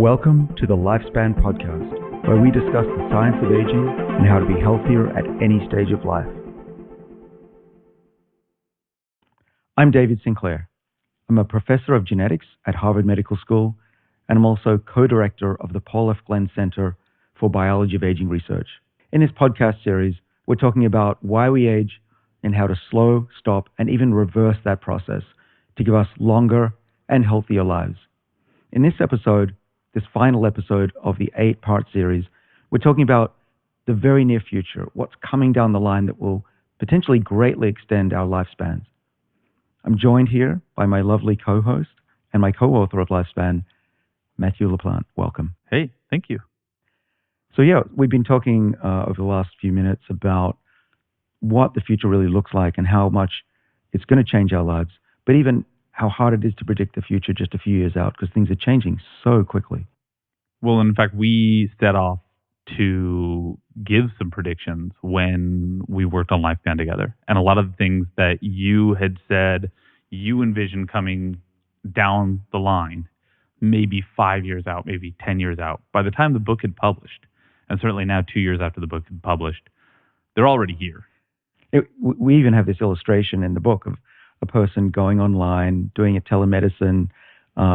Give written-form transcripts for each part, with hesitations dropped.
Welcome to the Lifespan Podcast, where we discuss the science of aging and how to be healthier at any stage of life. I'm David Sinclair. I'm a professor of genetics at Harvard Medical School, and I'm also co-director of the Paul F. Glenn Center for Biology of Aging Research. In this podcast series, we're talking about why we age and how to slow, stop, and even reverse that process to give us longer and healthier lives. In this episode, this final episode of the 8-part series, we're talking about the very near future, what's coming down the line that will potentially greatly extend our lifespans. I'm joined here by my lovely co-host and my co-author of Lifespan, Matthew LaPlante. Welcome. Hey, thank you. So we've been talking over the last few minutes about what the future really looks like and how much it's going to change our lives, but even how hard it is to predict the future just a few years out because things are changing so quickly. Well, in fact, we set off to give some predictions when we worked on Lifespan together. And a lot of the things that you had said you envisioned coming down the line, maybe 5 years out, maybe 10 years out, by the time the book had published, and certainly now 2 years after the book had published, they're already here. We even have this illustration in the book of a person going online, doing a telemedicine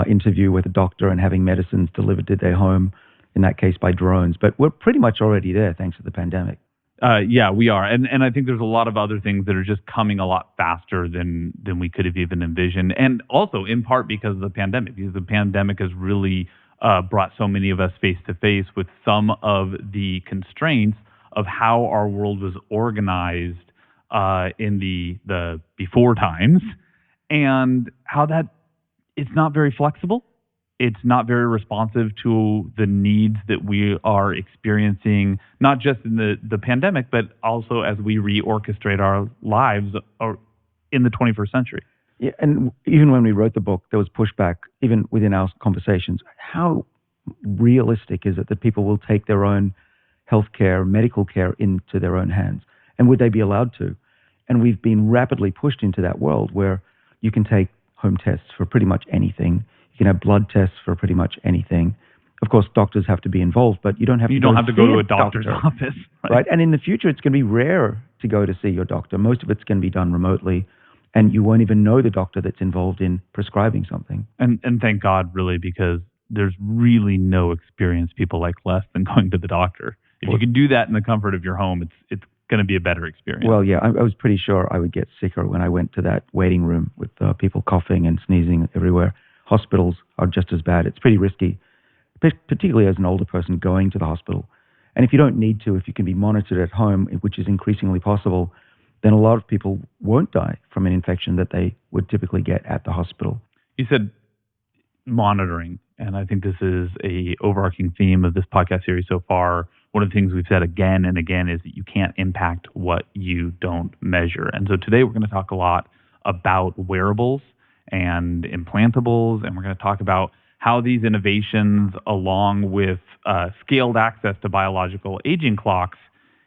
interview with a doctor and having medicines delivered to their home, in that case by drones. But we're pretty much already there thanks to the pandemic. Yeah, we are. And I think there's a lot of other things that are just coming a lot faster than we could have even envisioned. And also in part because of the pandemic, because the pandemic has really brought so many of us face to face with some of the constraints of how our world was organized in the before times, and how that it's not very flexible. It's not very responsive to the needs that we are experiencing, not just in the pandemic, but also as we reorchestrate our lives in the 21st century. Yeah, and even when we wrote the book, there was pushback, even within our conversations. How realistic is it that people will take their own healthcare, medical care into their own hands? And would they be allowed to? And we've been rapidly pushed into that world where you can take home tests for pretty much anything. You can have blood tests for pretty much anything. Of course, doctors have to be involved, but you don't have to go to a doctor's office. Right? And in the future, it's going to be rare to go to see your doctor. Most of it's going to be done remotely, and you won't even know the doctor that's involved in prescribing something. And thank God, really, because there's really no experience people like less than going to the doctor. If you can do that in the comfort of your home, it's going to be a better experience. Well, yeah, I was pretty sure I would get sicker when I went to that waiting room with people coughing and sneezing everywhere. Hospitals are just as bad. It's pretty risky, particularly as an older person going to the hospital. And if you don't need to, if you can be monitored at home, which is increasingly possible, then a lot of people won't die from an infection that they would typically get at the hospital. You said monitoring, and I think this is a overarching theme of this podcast series so far. One of the things we've said again and again is that you can't impact what you don't measure. And so today we're going to talk a lot about wearables and implantables, and we're going to talk about how these innovations, along with scaled access to biological aging clocks,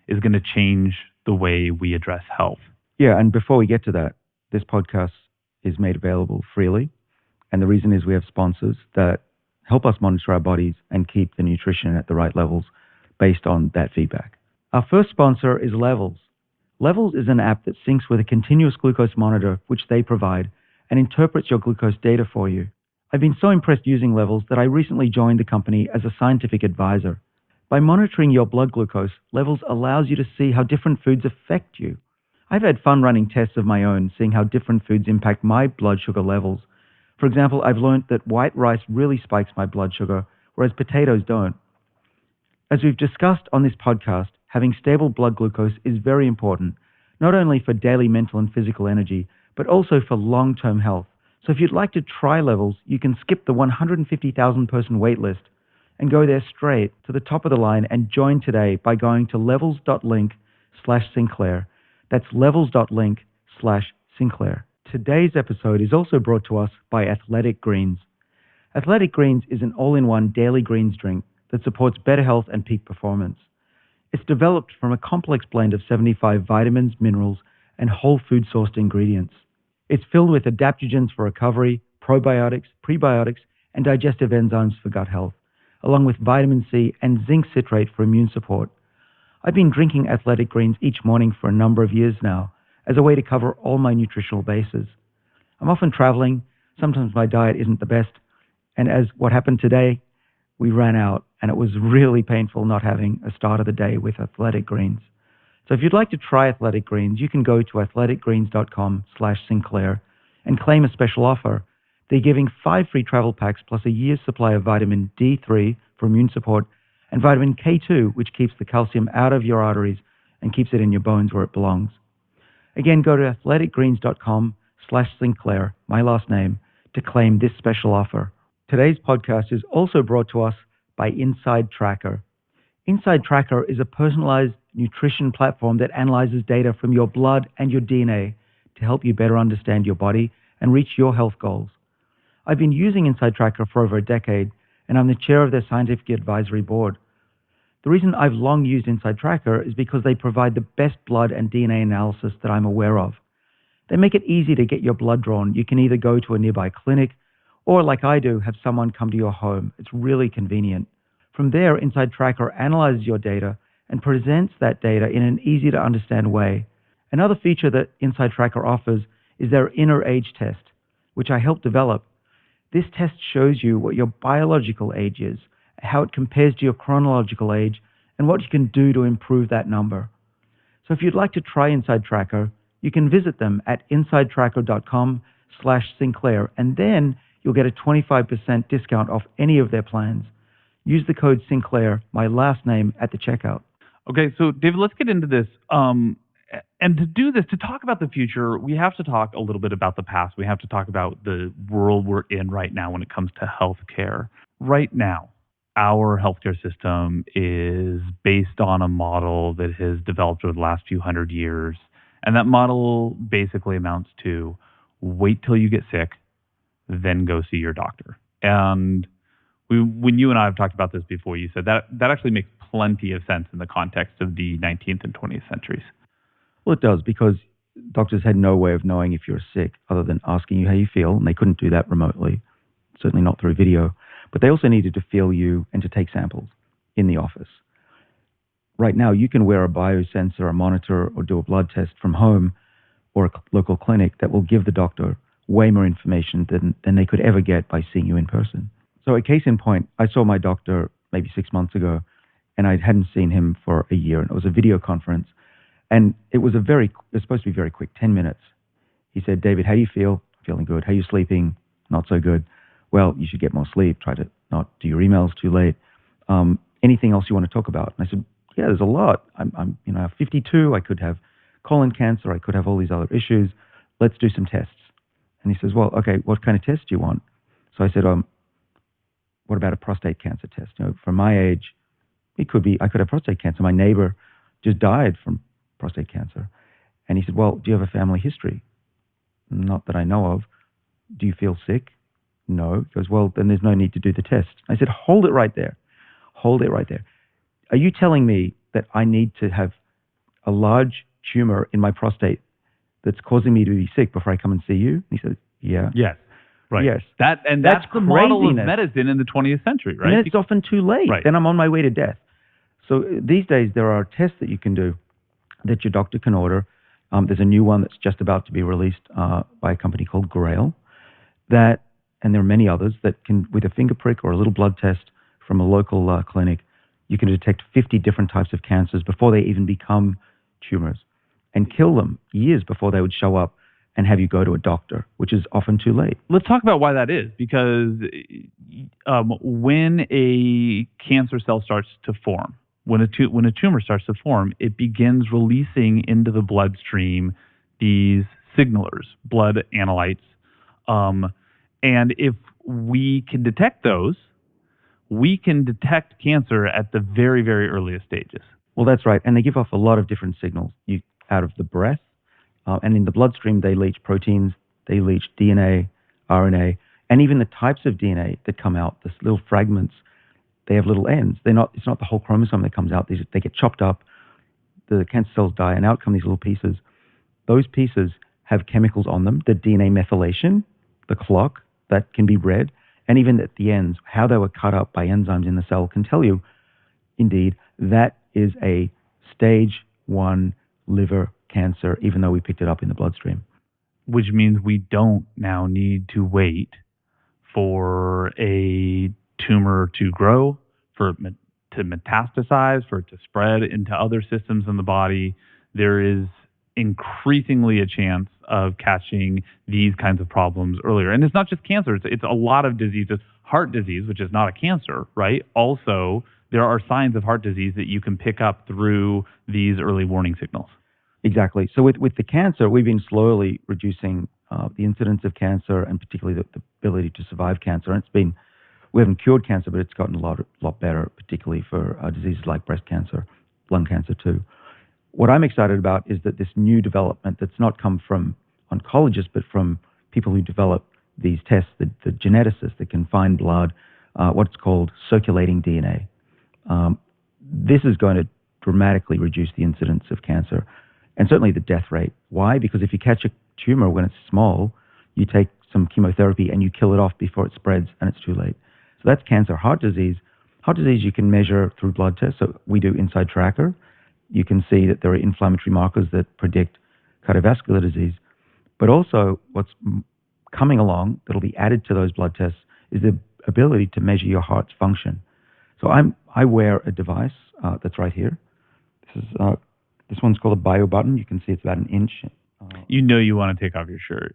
is going to change the way we address health. Yeah, and before we get to that, this podcast is made available freely. And the reason is we have sponsors that help us monitor our bodies and keep the nutrition at the right levels based on that feedback. Our first sponsor is Levels. Levels is an app that syncs with a continuous glucose monitor, which they provide, and interprets your glucose data for you. I've been so impressed using Levels that I recently joined the company as a scientific advisor. By monitoring your blood glucose, Levels allows you to see how different foods affect you. I've had fun running tests of my own, seeing how different foods impact my blood sugar levels. For example, I've learned that white rice really spikes my blood sugar, whereas potatoes don't. As we've discussed on this podcast, having stable blood glucose is very important, not only for daily mental and physical energy, but also for long-term health. So if you'd like to try Levels, you can skip the 150,000 person wait list and go there straight to the top of the line and join today by going to levels.link/Sinclair. That's levels.link/Sinclair. Today's episode is also brought to us by Athletic Greens. Athletic Greens is an all-in-one daily greens drink that supports better health and peak performance. It's developed from a complex blend of 75 vitamins, minerals, and whole food-sourced ingredients. It's filled with adaptogens for recovery, probiotics, prebiotics, and digestive enzymes for gut health. along with vitamin C and zinc citrate for immune support. I've been drinking Athletic Greens each morning for a number of years now as a way to cover all my nutritional bases. I'm often traveling, sometimes my diet isn't the best, and as what happened today, we ran out, and it was really painful not having a start of the day with Athletic Greens. So if you'd like to try Athletic Greens, you can go to athleticgreens.com/Sinclair and claim a special offer. They're giving 5 free travel packs plus a year's supply of vitamin D3 for immune support and vitamin K2, which keeps the calcium out of your arteries and keeps it in your bones where it belongs. Again, go to athleticgreens.com/Sinclair, my last name, to claim this special offer. Today's podcast is also brought to us by Inside Tracker. Inside Tracker is a personalized nutrition platform that analyzes data from your blood and your DNA to help you better understand your body and reach your health goals. I've been using Inside Tracker for over a decade, and I'm the chair of their scientific advisory board. The reason I've long used Inside Tracker is because they provide the best blood and DNA analysis that I'm aware of. They make it easy to get your blood drawn. You can either go to a nearby clinic or, like I do, have someone come to your home. It's really convenient. From there, Inside Tracker analyzes your data and presents that data in an easy to understand way. Another feature that Inside Tracker offers is their inner age test, which I helped develop. This test shows you what your biological age is, how it compares to your chronological age, and what you can do to improve that number. So if you'd like to try Inside Tracker, you can visit them at insidetracker.com/Sinclair, and then you'll get a 25% discount off any of their plans. Use the code Sinclair, my last name, at the checkout. Okay, so David, let's get into this. And to do this, to talk about the future, we have to talk a little bit about the past. We have to talk about the world we're in right now when it comes to healthcare. Right now, our healthcare system is based on a model that has developed over the last few hundred years. And that model basically amounts to wait till you get sick, then go see your doctor. And when you and I have talked about this before, you said that actually makes plenty of sense in the context of the 19th and 20th centuries. Well, it does, because doctors had no way of knowing if you're sick other than asking you how you feel, and they couldn't do that remotely, certainly not through video. But they also needed to feel you and to take samples in the office. Right now, you can wear a biosensor, a monitor, or do a blood test from home or a local clinic that will give the doctor way more information than they could ever get by seeing you in person. So a case in point, I saw my doctor maybe 6 months ago, and I hadn't seen him for a year, and it was a video conference. And it was supposed to be very quick, 10 minutes. He said, "David, how do you feel?" "Feeling good." "How are you sleeping?" "Not so good." "Well, you should get more sleep. Try to not do your emails too late. Anything else you want to talk about?" And I said, "Yeah, there's a lot. I'm 52. I could have colon cancer. I could have all these other issues. Let's do some tests." And he says, "Well, okay, what kind of test do you want?" So I said, "What about a prostate cancer test? For my age, I could have prostate cancer. My neighbor just died from prostate cancer." And he said, "Well, do you have a family history?" "Not that I know of." "Do you feel sick?" "No." He goes, "Well, then there's no need to do the test." I said, "Hold it right there. Hold it right there. Are you telling me that I need to have a large tumor in my prostate that's causing me to be sick before I come and see you?" And he said, "Yeah." Yes. Right. Yes. That's the model of medicine in the 20th century, right? And it's often too late. Right. Then I'm on my way to death. So these days, there are tests that you can do that your doctor can order. There's a new one that's just about to be released by a company called Grail. And there are many others that can, with a finger prick or a little blood test from a local clinic, you can detect 50 different types of cancers before they even become tumors and kill them years before they would show up and have you go to a doctor, which is often too late. Let's talk about why that is, because when a cancer cell starts to form, when a tumor starts to form, it begins releasing into the bloodstream these signalers, blood analytes. And if we can detect those, we can detect cancer at the very, very earliest stages. Well, that's right. And they give off a lot of different signals out of the breath. And in the bloodstream, they leach proteins, they leach DNA, RNA, and even the types of DNA that come out, these little fragments, they have little ends. It's not the whole chromosome that comes out. They get chopped up, the cancer cells die, and out come these little pieces. Those pieces have chemicals on them, the DNA methylation, the clock, that can be read, and even at the ends, how they were cut up by enzymes in the cell can tell you, indeed, that is a stage 1 liver cancer, even though we picked it up in the bloodstream. Which means we don't now need to wait for a tumor to grow, for it to metastasize, for it to spread into other systems in the body. There is increasingly a chance of catching these kinds of problems earlier. And it's not just cancer, it's a lot of diseases. Heart disease, which is not a cancer, right? Also, there are signs of heart disease that you can pick up through these early warning signals. Exactly. So with the cancer, we've been slowly reducing the incidence of cancer and particularly the ability to survive cancer. And we haven't cured cancer, but it's gotten a lot better, particularly for diseases like breast cancer, lung cancer too. What I'm excited about is that this new development that's not come from oncologists, but from people who develop these tests, the geneticists that can find blood, what's called circulating DNA. This is going to dramatically reduce the incidence of cancer and certainly the death rate. Why? Because if you catch a tumor when it's small, you take some chemotherapy and you kill it off before it spreads and it's too late. So that's cancer. Heart disease you can measure through blood tests. So we do Inside Tracker. You can see that there are inflammatory markers that predict cardiovascular disease. But also what's coming along that'll be added to those blood tests is the ability to measure your heart's function. So I wear a device that's right here. This one's called a bio button. You can see it's about an inch. You know you want to take off your shirt.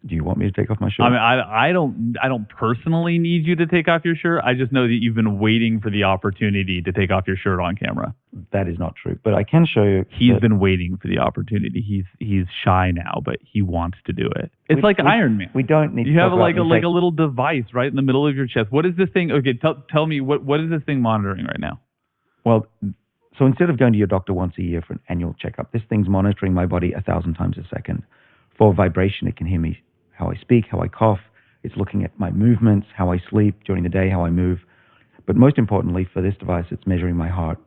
Do you want me to take off my shirt? I mean, I don't personally need you to take off your shirt. I just know that you've been waiting for the opportunity to take off your shirt on camera. That is not true, but I can show you. He's been waiting for the opportunity. He's shy now, but he wants to do it. It's like Iron Man. We don't need. You have like a little device right in the middle of your chest. What is this thing? Okay, tell me what is this thing monitoring right now? Well, so instead of going to your doctor once a year for an annual checkup, this thing's monitoring my body 1,000 times a second. For vibration, it can hear me, how I speak, how I cough. It's looking at my movements, how I sleep during the day, how I move. But most importantly, for this device, it's measuring my heart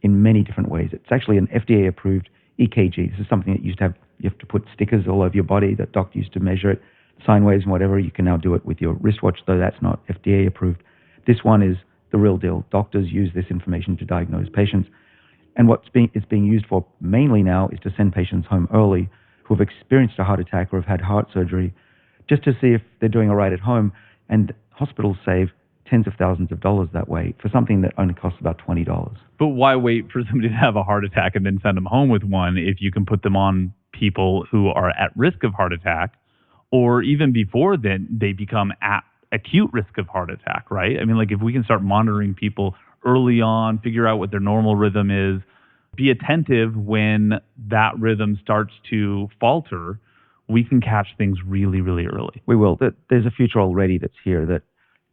in many different ways. It's actually an FDA-approved EKG. This is something that you have to put stickers all over your body. That doctor used to measure it, sine waves and whatever. You can now do it with your wristwatch, though that's not FDA-approved. This one is the real deal. Doctors use this information to diagnose patients. And it's being used for mainly now is to send patients home early who have experienced a heart attack or have had heart surgery, just to see if they're doing all right at home. And hospitals save tens of thousands of dollars that way for something that only costs about $20. But why wait for somebody to have a heart attack and then send them home with one if you can put them on people who are at risk of heart attack, or even before then they become at acute risk of heart attack, right? I mean, like if we can start monitoring people early on, figure out what their normal rhythm is, be attentive when that rhythm starts to falter, we can catch things really, really early. We will. There's a future already that's here that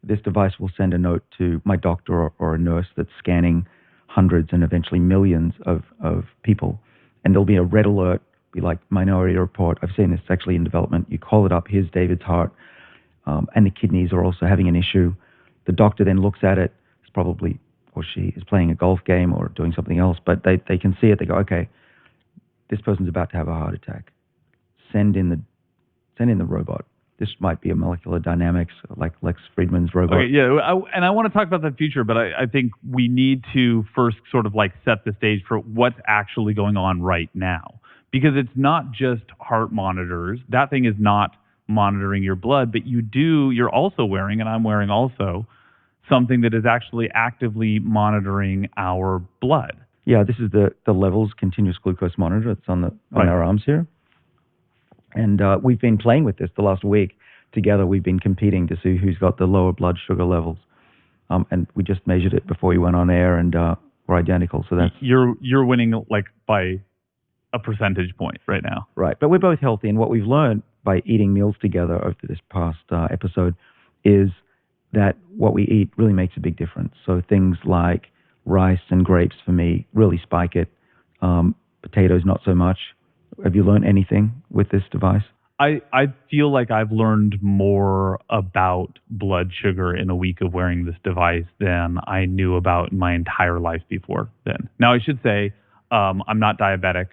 this device will send a note to my doctor or a nurse that's scanning hundreds and eventually millions of people. And there'll be a red alert, be like Minority Report. I've seen this actually in development. You call it up, here's David's heart, and the kidneys are also having an issue. The doctor then looks at it. It's probably, or she is playing a golf game or doing something else, but they can see it. They go, okay, this person's about to have a heart attack. Send in the robot. This might be a molecular dynamics like Lex Friedman's robot. Okay, yeah, and I want to talk about the future, but I think we need to first sort of like set the stage for what's actually going on right now. Because it's not just heart monitors. That thing is not monitoring your blood, but you're also wearing, and I'm wearing also, something that is actually actively monitoring our blood. Yeah, this is the levels continuous glucose monitor. It's on our arms here. And we've been playing with this the last week. Together, we've been competing to see who's got the lower blood sugar levels. And we just measured it before we went on air, and we're identical. So that's you're winning like by a percentage point right now. Right, but we're both healthy. And what we've learned by eating meals together over this past episode is that what we eat really makes a big difference. So things like rice and grapes for me really spike it. Potatoes, not so much. Have you learned anything with this device? I feel like I've learned more about blood sugar in a week of wearing this device than I knew about in my entire life before then. Now, I should say I'm not diabetic.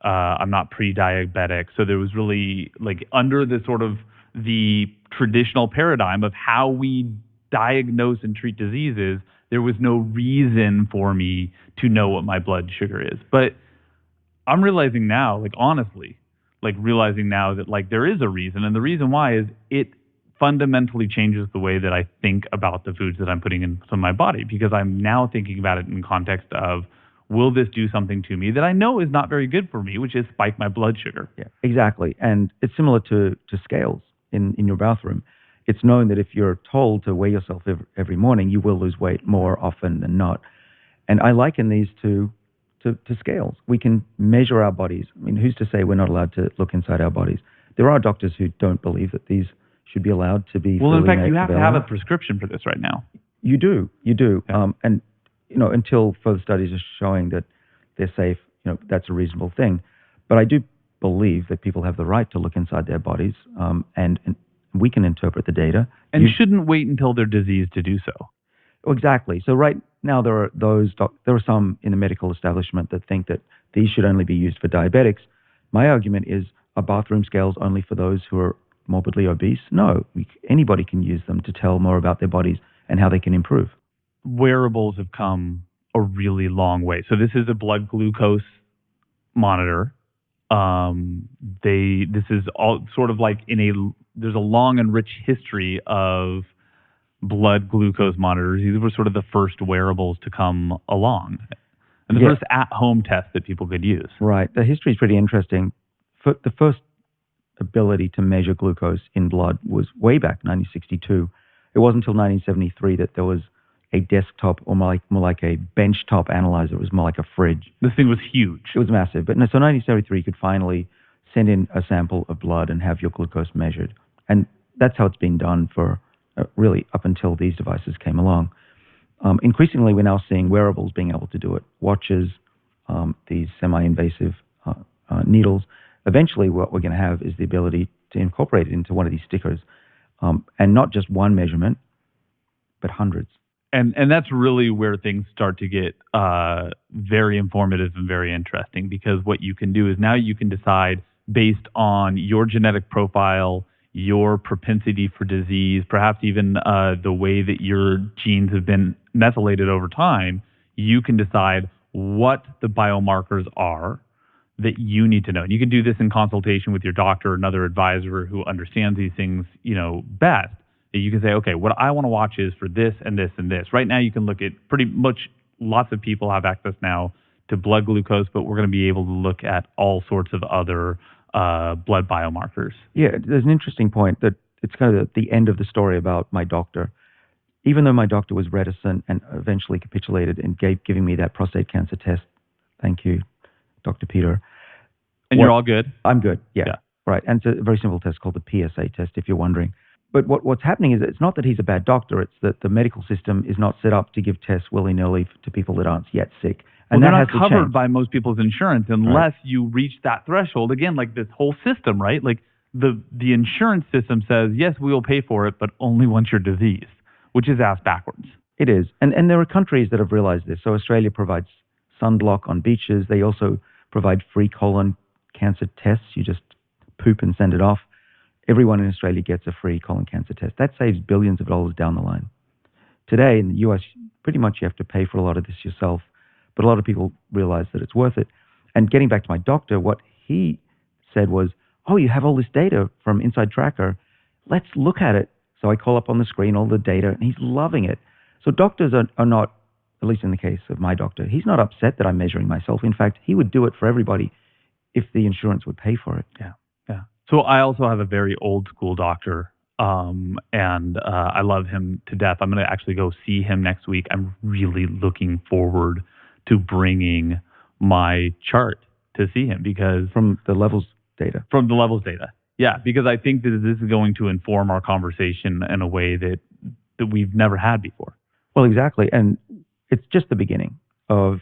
I'm not pre-diabetic. So there was really like under the sort of the traditional paradigm of how we diagnose and treat diseases, there was no reason for me to know what my blood sugar is. But I'm realizing now, like honestly, like realizing now that like there is a reason, and the reason why is it fundamentally changes the way that I think about the foods that I'm putting into my body, because I'm now thinking about it in context of, will this do something to me that I know is not very good for me, which is spike my blood sugar. Yeah, exactly. And it's similar to scales in your bathroom. It's known that if you're told to weigh yourself every morning, you will lose weight more often than not. And I liken these to scales. We can measure our bodies. I mean, who's to say we're not allowed to look inside our bodies? There are doctors who don't believe that these should be allowed to be. Well, in freely fact, you have to have a available. prescription for this right now. You do. Yeah. And until further studies are showing that they're safe, that's a reasonable thing. But I do believe that people have the right to look inside their bodies, and we can interpret the data. And shouldn't wait until they're diseased to do so. Exactly. So right now there are some in the medical establishment that think that these should only be used for diabetics. My argument is, are bathroom scales only for those who are morbidly obese? No, anybody can use them to tell more about their bodies and how they can improve. Wearables have come a really long way. So this is a blood glucose monitor. This is all sort of like there's a long and rich history of blood glucose monitors. These were sort of the first wearables to come along, and the first at-home test that people could use. Right. The history is pretty interesting. The first ability to measure glucose in blood was way back 1962. It wasn't until 1973 that there was a desktop, or more like a benchtop analyzer. It was more like a fridge. This thing was huge. It was massive. But so 1973, you could finally send in a sample of blood and have your glucose measured. And that's how it's been done for really up until these devices came along. Increasingly, we're now seeing wearables being able to do it. Watches, these semi-invasive needles. Eventually, what we're going to have is the ability to incorporate it into one of these stickers. And not just one measurement, but hundreds. And that's really where things start to get very informative and very interesting, because what you can do is now you can decide based on your genetic profile, your propensity for disease, perhaps even the way that your genes have been methylated over time, you can decide what the biomarkers are that you need to know. And you can do this in consultation with your doctor or another advisor who understands these things, best. You can say, okay, what I want to watch is for this and this and this. Right now, you can look at pretty much lots of people have access now to blood glucose, but we're going to be able to look at all sorts of other blood biomarkers. Yeah, there's an interesting point that it's kind of the end of the story about my doctor. Even though my doctor was reticent and eventually capitulated and giving me that prostate cancer test, thank you, Dr. Peter. And you're all good? I'm good, yeah. Right, and it's a very simple test called the PSA test, if you're wondering. But what's happening is that it's not that he's a bad doctor, it's that the medical system is not set up to give tests willy-nilly to people that aren't yet sick. And they're not covered by most people's insurance unless you reach that threshold. Again, like this whole system, right? Like the insurance system says, yes, we will pay for it, but only once you're diseased, which is ass backwards. It is. And there are countries that have realized this. So Australia provides sunblock on beaches. They also provide free colon cancer tests. You just poop and send it off. Everyone in Australia gets a free colon cancer test. That saves billions of dollars down the line. Today in the US, pretty much you have to pay for a lot of this yourself, but a lot of people realize that it's worth it. And getting back to my doctor, what he said was, oh, you have all this data from Inside Tracker. Let's look at it. So I call up on the screen all the data, and he's loving it. So doctors are not, at least in the case of my doctor, he's not upset that I'm measuring myself. In fact, he would do it for everybody if the insurance would pay for it. Yeah. So I also have a very old school doctor, and I love him to death. I'm going to actually go see him next week. I'm really looking forward to bringing my chart to see him because from the levels data. Yeah, because I think that this is going to inform our conversation in a way that we've never had before. Well, exactly. And it's just the beginning of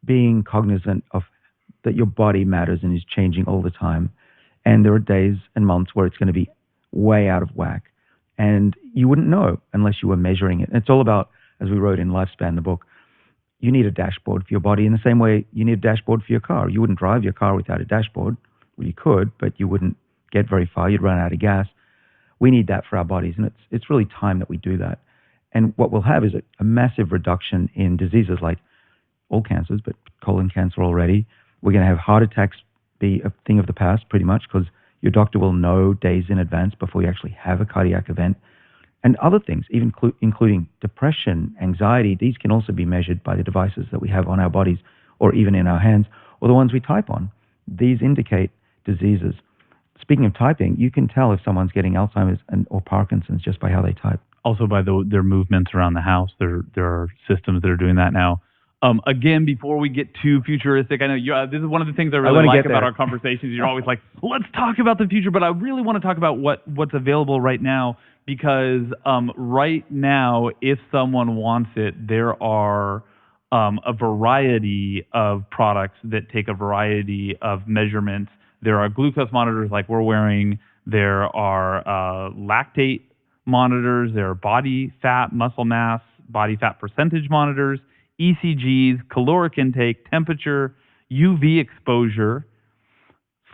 being cognizant of that your body matters and is changing all the time. And there are days and months where it's going to be way out of whack. And you wouldn't know unless you were measuring it. And it's all about, as we wrote in Lifespan, the book, you need a dashboard for your body in the same way you need a dashboard for your car. You wouldn't drive your car without a dashboard. Well, you could, but you wouldn't get very far. You'd run out of gas. We need that for our bodies, and it's really time that we do that. And what we'll have is a massive reduction in diseases like all cancers, but colon cancer already. We're going to have heart attacks be a thing of the past pretty much because your doctor will know days in advance before you actually have a cardiac event. And other things, even including depression, anxiety, these can also be measured by the devices that we have on our bodies or even in our hands or the ones we type on. These indicate diseases. Speaking of typing, you can tell if someone's getting Alzheimer's or Parkinson's just by how they type. Also by their movements around the house. There are systems that are doing that now. Again, before we get too futuristic, I know this is one of the things I really like about our conversations. You're always like, let's talk about the future, but I really want to talk about what's available right now because right now, if someone wants it, there are a variety of products that take a variety of measurements. There are glucose monitors like we're wearing. There are lactate monitors. There are body fat, muscle mass, body fat percentage monitors, ECGs, caloric intake, temperature, UV exposure,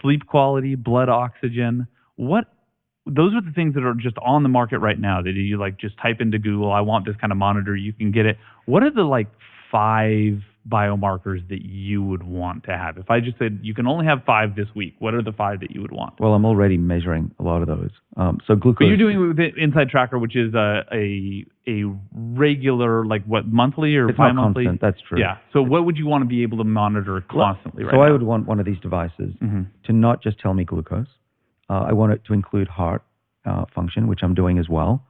sleep quality, blood oxygen. Those are the things that are just on the market right now that you like just type into Google, I want this kind of monitor, you can get it. What are the like 5 biomarkers that you would want to have? If I just said you can only have 5 this week, what are the 5 that you would want? Well, I'm already measuring a lot of those. So glucose. But you're doing it with the Inside Tracker, which is a regular, like what, monthly or it's bi-monthly? Not constant, that's true. Yeah. So what would you want to be able to monitor constantly right now? So I would want one of these devices to not just tell me glucose. I want it to include heart function, which I'm doing as well.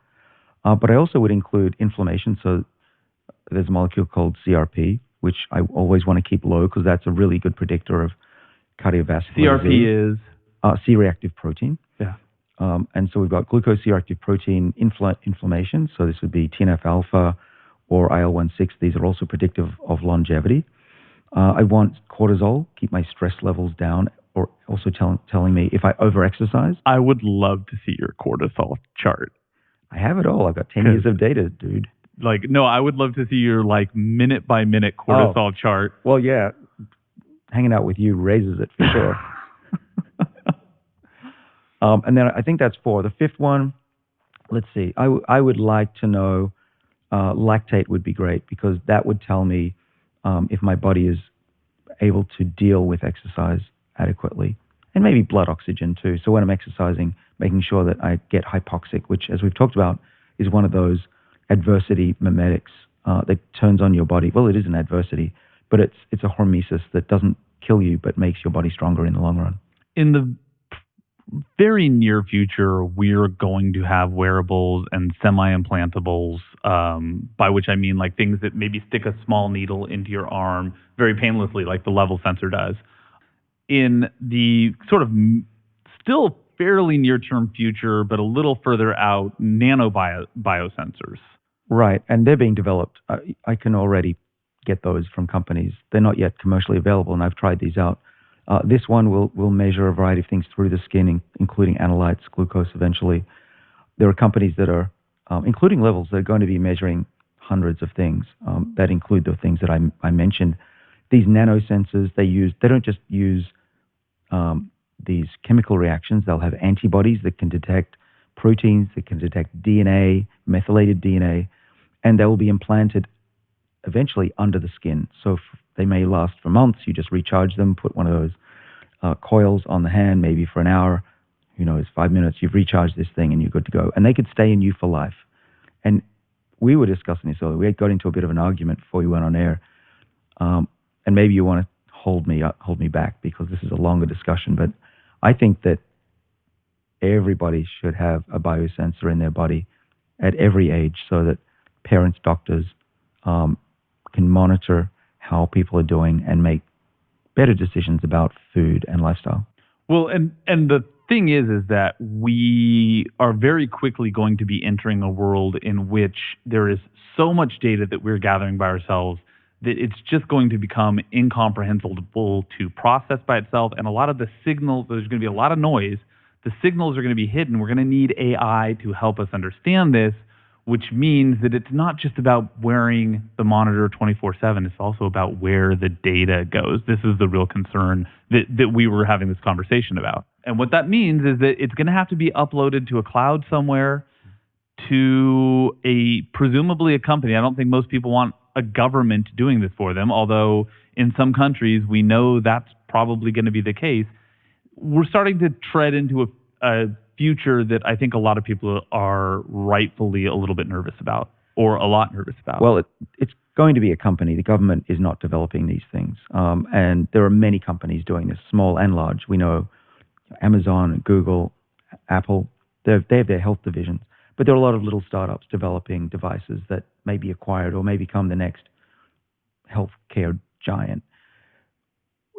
But I also would include inflammation. So there's a molecule called CRP, which I always want to keep low because that's a really good predictor of cardiovascular disease. CRP is? C-reactive protein. Yeah. And so we've got glucose C-reactive protein inflammation. So this would be TNF-alpha or IL-1/6. These are also predictive of longevity. I want cortisol, keep my stress levels down, or also telling me if I overexercise. I would love to see your cortisol chart. I have it all. I've got 10 years of data, dude. Like, no, I would love to see your like minute by minute cortisol chart. Well, yeah, hanging out with you raises it for sure. And then I think that's 4. The 5th one, let's see. I would like to know lactate would be great because that would tell me if my body is able to deal with exercise adequately, and maybe blood oxygen too. So when I'm exercising, making sure that I get hypoxic, which, as we've talked about, is one of those adversity mimetics that turns on your body. Well, it is an adversity, but it's a hormesis that doesn't kill you but makes your body stronger in the long run. In the very near future, we're going to have wearables and semi-implantables, by which I mean like things that maybe stick a small needle into your arm very painlessly, like the level sensor does. In the sort of still fairly near-term future, but a little further out, biosensors. Right, and they're being developed. I can already get those from companies. They're not yet commercially available, and I've tried these out. This one will measure a variety of things through the skin, including analytes, glucose eventually. There are companies that are, including levels, that are going to be measuring hundreds of things that include the things that I mentioned. These nanosensors, they don't just use these chemical reactions. They'll have antibodies that can detect proteins, that can detect DNA, methylated DNA, and they will be implanted eventually under the skin. So they may last for months. You just recharge them, put one of those coils on the hand, maybe for an hour. 5 minutes, you've recharged this thing and you're good to go. And they could stay in you for life. And we were discussing this earlier. We got into a bit of an argument before we went on air. And maybe you want to hold me back because this is a longer discussion. But I think that everybody should have a biosensor in their body at every age so that parents, doctors can monitor how people are doing and make better decisions about food and lifestyle. Well, and the thing is that we are very quickly going to be entering a world in which there is so much data that we're gathering by ourselves that it's just going to become incomprehensible to process by itself. And a lot of the signals, there's going to be a lot of noise. The signals are going to be hidden. We're going to need AI to help us understand this, which means that it's not just about wearing the monitor 24/7. It's also about where the data goes. This is the real concern that we were having this conversation about. And what that means is that it's going to have to be uploaded to a cloud somewhere to presumably a company. I don't think most people want a government doing this for them, although in some countries we know that's probably going to be the case. We're starting to tread into a future that I think a lot of people are rightfully a little bit nervous about, or a lot nervous about. Well, it's going to be a company. The government is not developing these things. And there are many companies doing this, small and large. We know Amazon, Google, Apple, they have their health divisions. But there are a lot of little startups developing devices that may be acquired or may become the next healthcare giant.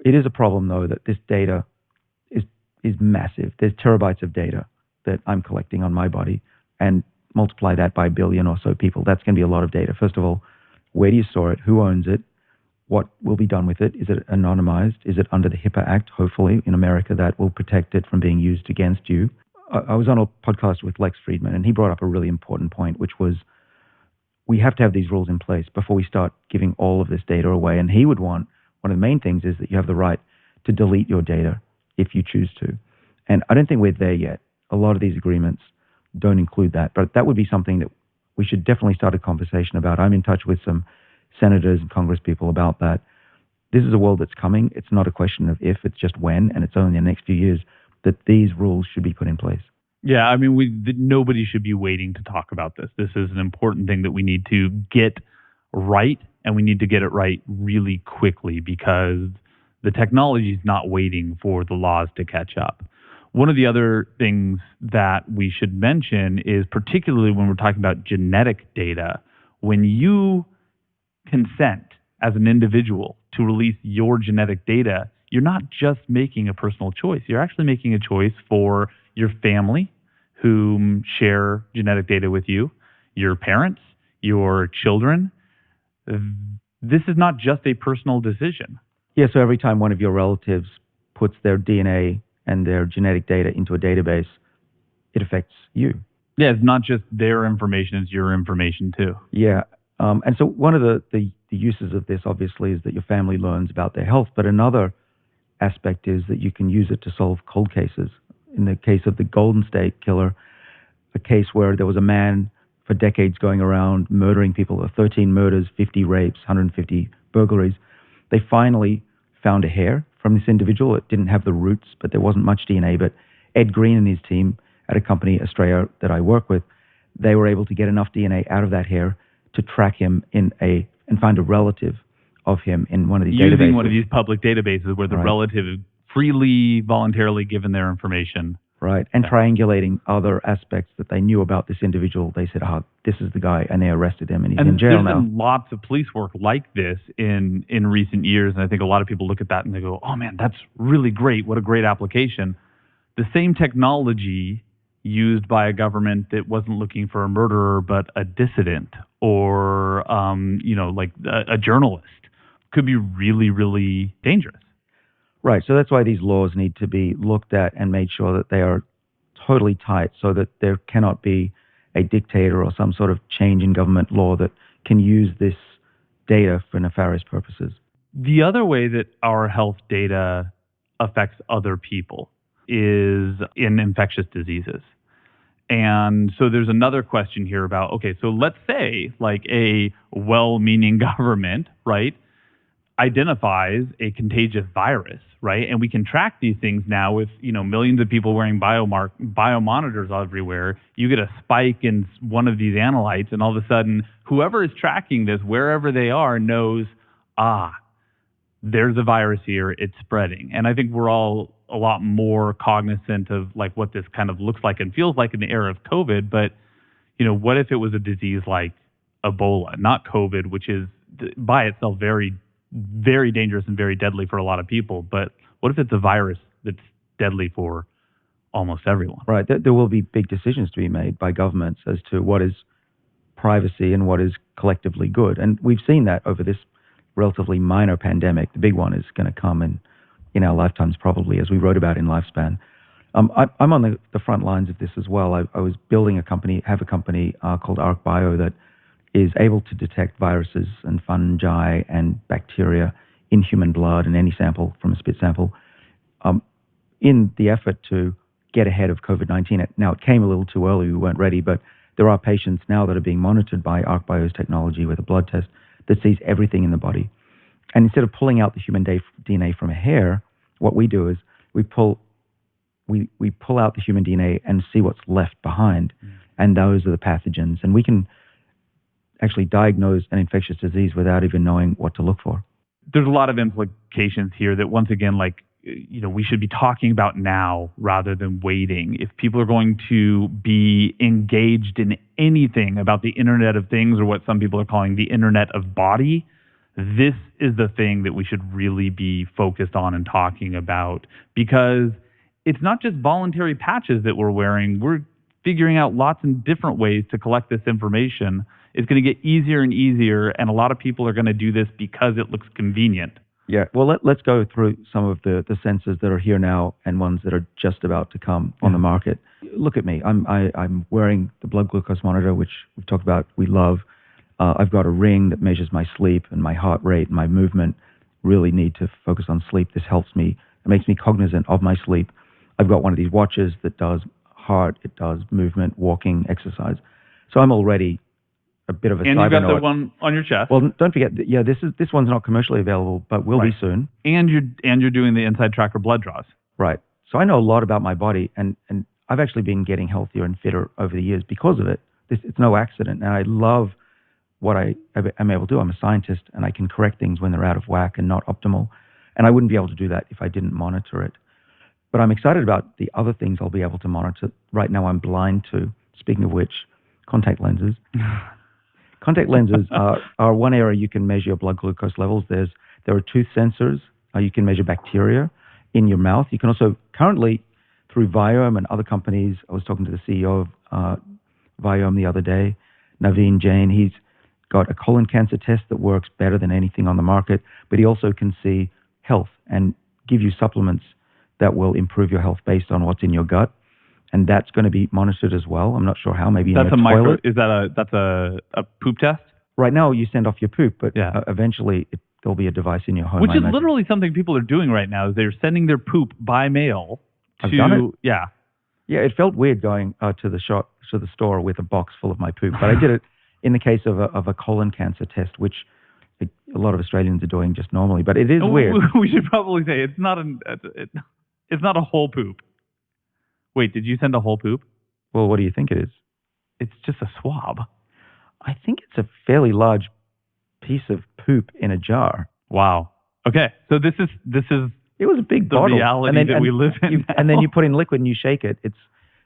It is a problem, though, that this data is massive. There's terabytes of data that I'm collecting on my body, and multiply that by a billion or so people. That's going to be a lot of data. First of all, where do you store it? Who owns it? What will be done with it? Is it anonymized? Is it under the HIPAA Act? Hopefully, in America, that will protect it from being used against you. I was on a podcast with Lex Friedman, and he brought up a really important point, which was we have to have these rules in place before we start giving all of this data away. And he would want, one of the main things is that you have the right to delete your data if you choose to. And I don't think we're there yet. A lot of these agreements don't include that, but that would be something that we should definitely start a conversation about. I'm in touch with some senators and Congress people about that. This is a world that's coming. It's not a question of if, it's just when, and it's only in the next few years that these rules should be put in place. Yeah, I mean, nobody should be waiting to talk about this. This is an important thing that we need to get right, and we need to get it right really quickly because the technology is not waiting for the laws to catch up. One of the other things that we should mention is, particularly when we're talking about genetic data, when you consent as an individual to release your genetic data, you're not just making a personal choice. You're actually making a choice for your family who share genetic data with you, your parents, your children. This is not just a personal decision. Yeah, so every time one of your relatives puts their DNA and their genetic data into a database, it affects you. Yeah, it's not just their information, it's your information too. Yeah. And so one of the uses of this, obviously, is that your family learns about their health. But another aspect is that you can use it to solve cold cases. In the case of the Golden State Killer, a case where there was a man for decades going around murdering people, 13 murders, 50 rapes, 150 burglaries. They finally found a hair from this individual. It didn't have the roots, but there wasn't much DNA. But Ed Green and his team at a company, Australia, that I work with, they were able to get enough DNA out of that hair to track him and find a relative of him in one of these databases. Using one of these public databases where the relative is freely, voluntarily given their information. Right, and triangulating other aspects that they knew about this individual. They said, this is the guy, and they arrested him, and he's in jail now. There's been lots of police work like this in recent years, and I think a lot of people look at that and they go, oh man, that's really great. What a great application. The same technology used by a government that wasn't looking for a murderer, but a dissident or, like a journalist could be really, really dangerous. Right. So that's why these laws need to be looked at and made sure that they are totally tight so that there cannot be a dictator or some sort of change in government law that can use this data for nefarious purposes. The other way that our health data affects other people is in infectious diseases. And so there's another question here about, okay, so let's say like a well-meaning government, right, identifies a contagious virus, right? And we can track these things now with, millions of people wearing biomonitors everywhere. You get a spike in one of these analytes, and all of a sudden, whoever is tracking this, wherever they are, knows, there's a virus here, it's spreading. And I think we're all a lot more cognizant of like what this kind of looks like and feels like in the era of COVID. But, what if it was a disease like Ebola, not COVID, which is by itself very, very dangerous and very deadly for a lot of people. But what if it's a virus that's deadly for almost everyone? Right. There will be big decisions to be made by governments as to what is privacy and what is collectively good. And we've seen that over this relatively minor pandemic. The big one is going to come in our lifetimes, probably, as we wrote about in Lifespan. I'm on the front lines of this as well. I was building have a company called ArcBio that is able to detect viruses and fungi and bacteria in human blood and any sample from a spit sample. in the effort to get ahead of COVID-19. Now, it came a little too early. We weren't ready, but there are patients now that are being monitored by ArcBio's technology with a blood test that sees everything in the body. And instead of pulling out the human DNA from a hair, what we do is we pull out the human DNA and see what's left behind. And those are the pathogens. And we can actually diagnose an infectious disease without even knowing what to look for. There's a lot of implications here that, once again, we should be talking about now rather than waiting. If people are going to be engaged in anything about the Internet of Things, or what some people are calling the Internet of Body, this is the thing that we should really be focused on and talking about, because it's not just voluntary patches that we're wearing. We're figuring out lots of different ways to collect this information. It's going to get easier and easier, and a lot of people are going to do this because it looks convenient. Yeah, well, let's go through some of the sensors that are here now and ones that are just about to come on the market. Look at me. I'm wearing the blood glucose monitor, which we've talked about, we love. I've got a ring that measures my sleep and my heart rate and my movement. Really need to focus on sleep. This helps me. It makes me cognizant of my sleep. I've got one of these watches that does heart, it does movement, walking, exercise. So I'm already a bit of a And cybernaut. you've got the one on your chest. Well, don't forget, this one's not commercially available, but will be soon. And you're doing the Inside Tracker blood draws. Right. So I know a lot about my body, and I've actually been getting healthier and fitter over the years because of it. It's no accident, and I love what I am able to do. I'm a scientist, and I can correct things when they're out of whack and not optimal, and I wouldn't be able to do that if I didn't monitor it. But I'm excited about the other things I'll be able to monitor. Right now, I'm blind to, speaking of which, contact lenses. Contact lenses are one area you can measure your blood glucose levels. There are tooth sensors. You can measure bacteria in your mouth. You can also, currently, through Viome and other companies, I was talking to the CEO of Viome the other day, Naveen Jain. He's got a colon cancer test that works better than anything on the market, but he also can see health and give you supplements that will improve your health based on what's in your gut. And that's going to be monitored as well. I'm not sure how. Maybe in your toilet. Is that that's a poop test? Right now, you send off your poop, but eventually there'll be a device in your home. Which is literally something people are doing right now. Is they're sending their poop by mail to. I've done it. Yeah. Yeah, it felt weird going to the store with a box full of my poop, but I did it in the case of a colon cancer test, which a lot of Australians are doing just normally. But it is weird. We should probably say it's not a whole poop. Wait, did you send a whole poop? Well, what do you think it is? It's just a swab. I think it's a fairly large piece of poop in a jar. Wow. Okay, so this is. It was a big the bottle. reality that we live in. And then you put in liquid and you shake it. It's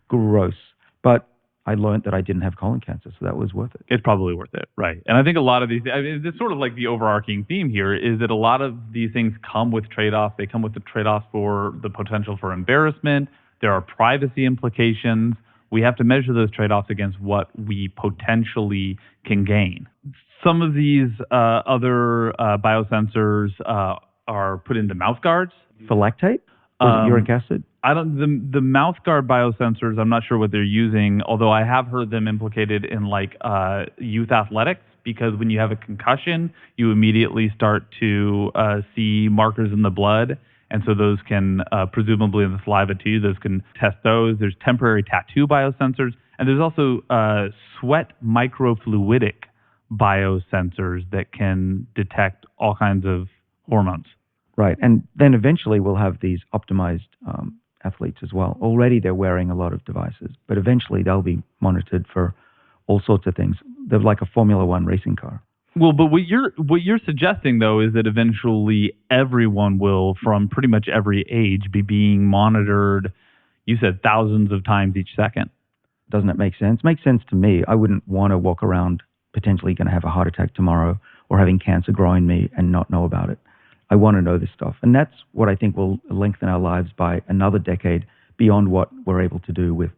gross. But I learned that I didn't have colon cancer, so that was worth it. It's probably worth it, right? And I think a lot of these, it's sort of like the overarching theme here is that a lot of these things come with trade-offs. They come with the trade-offs for the potential for embarrassment. There are privacy implications. We have to measure those trade-offs against what we potentially can gain. Some of these other biosensors are put into mouth guards. For lactate? Was it uric acid? The mouth guard biosensors, I'm not sure what they're using, although I have heard them implicated in youth athletics, because when you have a concussion, you immediately start to see markers in the blood. And so those can, presumably in the saliva too, those can test those. There's temporary tattoo biosensors. And there's also sweat microfluidic biosensors that can detect all kinds of hormones. Right. And then eventually we'll have these optimized athletes as well. Already they're wearing a lot of devices, but eventually they'll be monitored for all sorts of things. They're like a Formula One racing car. Well, but what you're suggesting, though, is that eventually everyone will, from pretty much every age, be being monitored, you said thousands of times each second. Doesn't it make sense? Makes sense to me. I wouldn't want to walk around potentially going to have a heart attack tomorrow or having cancer growing me and not know about it. I want to know this stuff. And that's what I think will lengthen our lives by another decade beyond what we're able to do with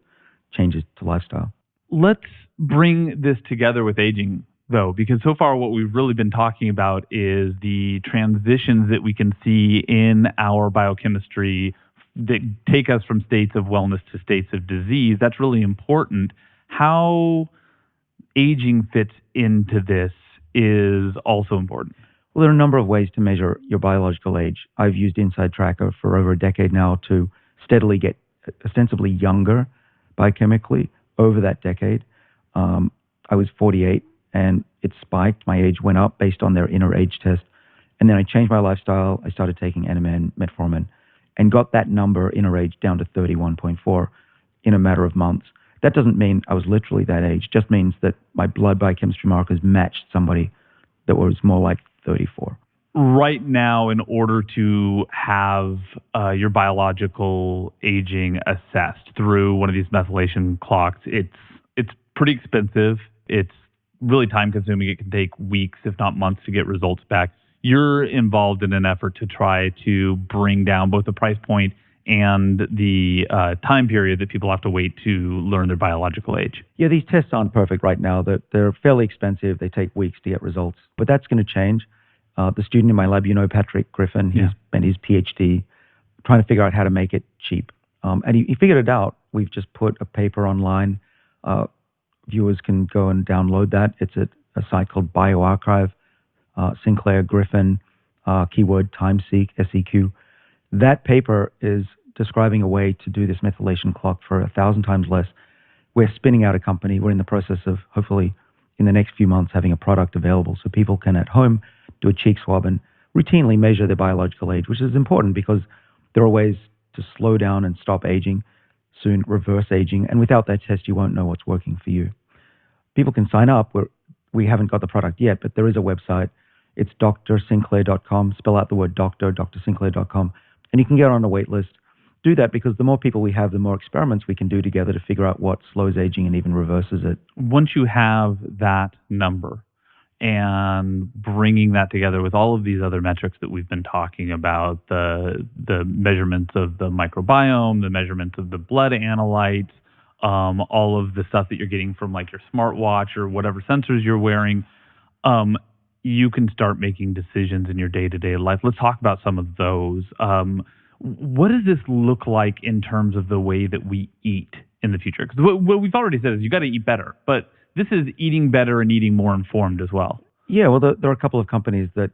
changes to lifestyle. Let's bring this together with aging, though, because so far what we've really been talking about is the transitions that we can see in our biochemistry that take us from states of wellness to states of disease. That's really important. How aging fits into this is also important. Well, there are a number of ways to measure your biological age. I've used Inside Tracker for over a decade now to steadily get ostensibly younger biochemically over that decade. I was 48 and it spiked. My age went up based on their inner age test. And then I changed my lifestyle. I started taking NMN, metformin, and got that number inner age down to 31.4 in a matter of months. That doesn't mean I was literally that age. Just means that my blood biochemistry markers matched somebody that was more like 34. Right now, in order to have your biological aging assessed through one of these methylation clocks, it's pretty expensive. It's really time consuming. It can take weeks, if not months, to get results back. You're involved in an effort to try to bring down both the price point and the time period that people have to wait to learn their biological age. Yeah, these tests aren't perfect right now. They're fairly expensive. They take weeks to get results, but that's going to change. The student in my lab, Patrick Griffin, he's spent his PhD trying to figure out how to make it cheap. And he figured it out. We've just put a paper online. Viewers can go and download that. It's at a site called BioArchive, Sinclair, Griffin, keyword TimeSeq, SEQ. That paper is describing a way to do this methylation clock for 1,000 times less. We're spinning out a company. We're in the process of hopefully in the next few months having a product available so people can at home do a cheek swab and routinely measure their biological age, which is important because there are ways to slow down and stop aging, soon reverse aging, and without that test, you won't know what's working for you. People can sign up. We haven't got the product yet, but there is a website. It's drsinclair.com. Spell out the word doctor, drsinclair.com, and you can get on a wait list. Do that because the more people we have, the more experiments we can do together to figure out what slows aging and even reverses it. Once you have that number and bringing that together with all of these other metrics that we've been talking about, the measurements of the microbiome, the measurements of the blood analytes, all of the stuff that you're getting from like your smartwatch or whatever sensors you're wearing, you can start making decisions in your day-to-day life. Let's talk about some of those. What does this look like in terms of the way that we eat in the future? Because what we've already said is you got to eat better, but this is eating better and eating more informed as well. Yeah, well, there are a couple of companies that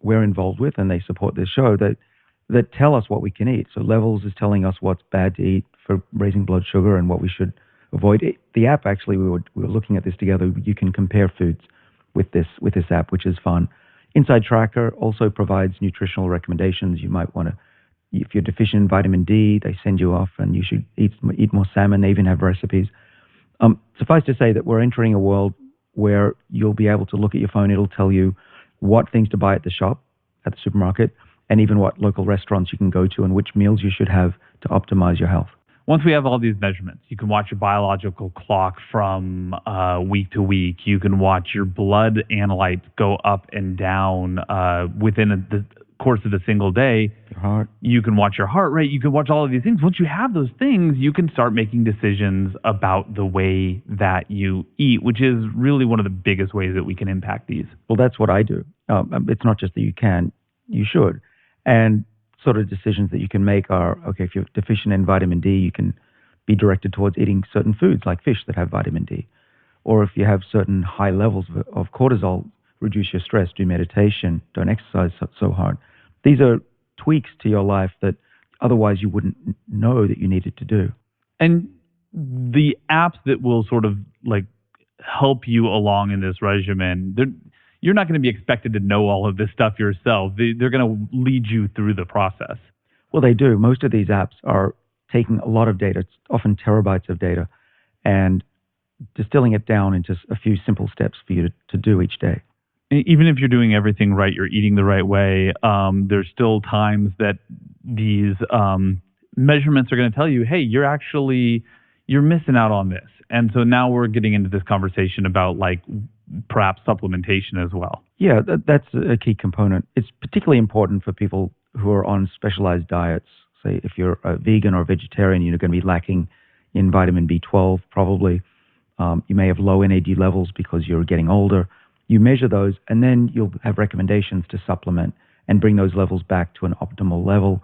we're involved with, and they support this show that tell us what we can eat. So Levels is telling us what's bad to eat for raising blood sugar and what we should avoid. The app, actually, we were looking at this together. You can compare foods with this app, which is fun. Inside Tracker also provides nutritional recommendations. You might want to, if you're deficient in vitamin D, they send you off, and you should eat more salmon. They even have recipes. Suffice to say that we're entering a world where you'll be able to look at your phone. It'll tell you what things to buy at the shop, at the supermarket, and even what local restaurants you can go to and which meals you should have to optimize your health. Once we have all these measurements, you can watch your biological clock from week to week. You can watch your blood analytes go up and down within the course of a single day. Your heart. You can watch your heart rate. You can watch all of these things. Once you have those things, you can start making decisions about the way that you eat, which is really one of the biggest ways that we can impact these. Well, that's what I do. It's not just that you can, you should. And sort of decisions that you can make are, okay, if you're deficient in vitamin D, you can be directed towards eating certain foods like fish that have vitamin D. Or if you have certain high levels of cortisol, reduce your stress, do meditation, don't exercise so hard. These are tweaks to your life that otherwise you wouldn't know that you needed to do. And the apps that will sort of like help you along in this regimen, you're not going to be expected to know all of this stuff yourself. They're going to lead you through the process. Well, they do. Most of these apps are taking a lot of data, it's often terabytes of data, and distilling it down into a few simple steps for you to do each day. Even if you're doing everything right, you're eating the right way, there's still times that these measurements are going to tell you, hey, you're missing out on this. And so now we're getting into this conversation about like perhaps supplementation as well. Yeah, that's a key component. It's particularly important for people who are on specialized diets. Say if you're a vegan or vegetarian, you're going to be lacking in vitamin B12 probably. You may have low NAD levels because you're getting older. You measure those, and then you'll have recommendations to supplement and bring those levels back to an optimal level.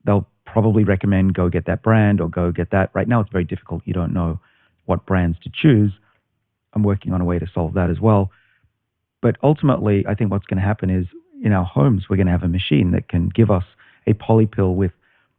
They'll probably recommend go get that brand or go get that. Right now, it's very difficult. You don't know what brands to choose. I'm working on a way to solve that as well. But ultimately, I think what's going to happen is in our homes, we're going to have a machine that can give us a poly pill with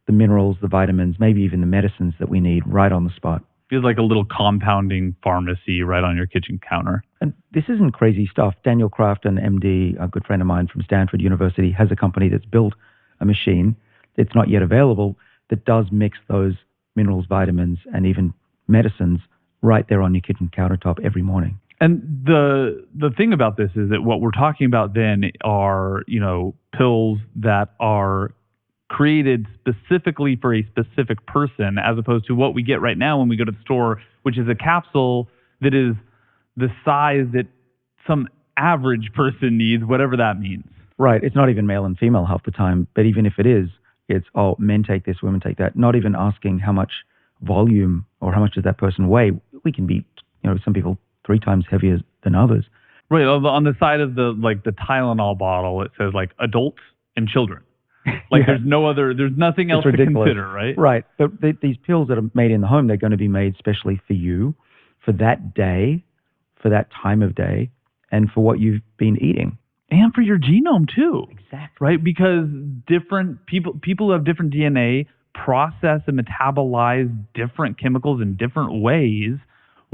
the the minerals, the vitamins, maybe even the medicines that we need right on the spot. Feels like a little compounding pharmacy right on your kitchen counter. And this isn't crazy stuff. Daniel Kraft, an MD, a good friend of mine from Stanford University, has a company that's built a machine that's not yet available that does mix those minerals, vitamins, and even medicines right there on your kitchen countertop every morning. And the thing about this is that what we're talking about then are, pills that are created specifically for a specific person, as opposed to what we get right now when we go to the store, which is a capsule that is the size that some average person needs, whatever that means. Right. It's not even male and female half the time, but even if it is, it's, oh, men take this, women take that. Not even asking how much volume or how much does that person weigh. We can be, some people 3 times heavier than others. Right. On the side of the Tylenol bottle, it says adults and children. Like Yeah. there's nothing else to consider, right? Right. But these pills that are made in the home, they're going to be made specially for you, for that day, for that time of day, and for what you've been eating. And for your genome too. Exactly. Right? Because different people who have different DNA process and metabolize different chemicals in different ways.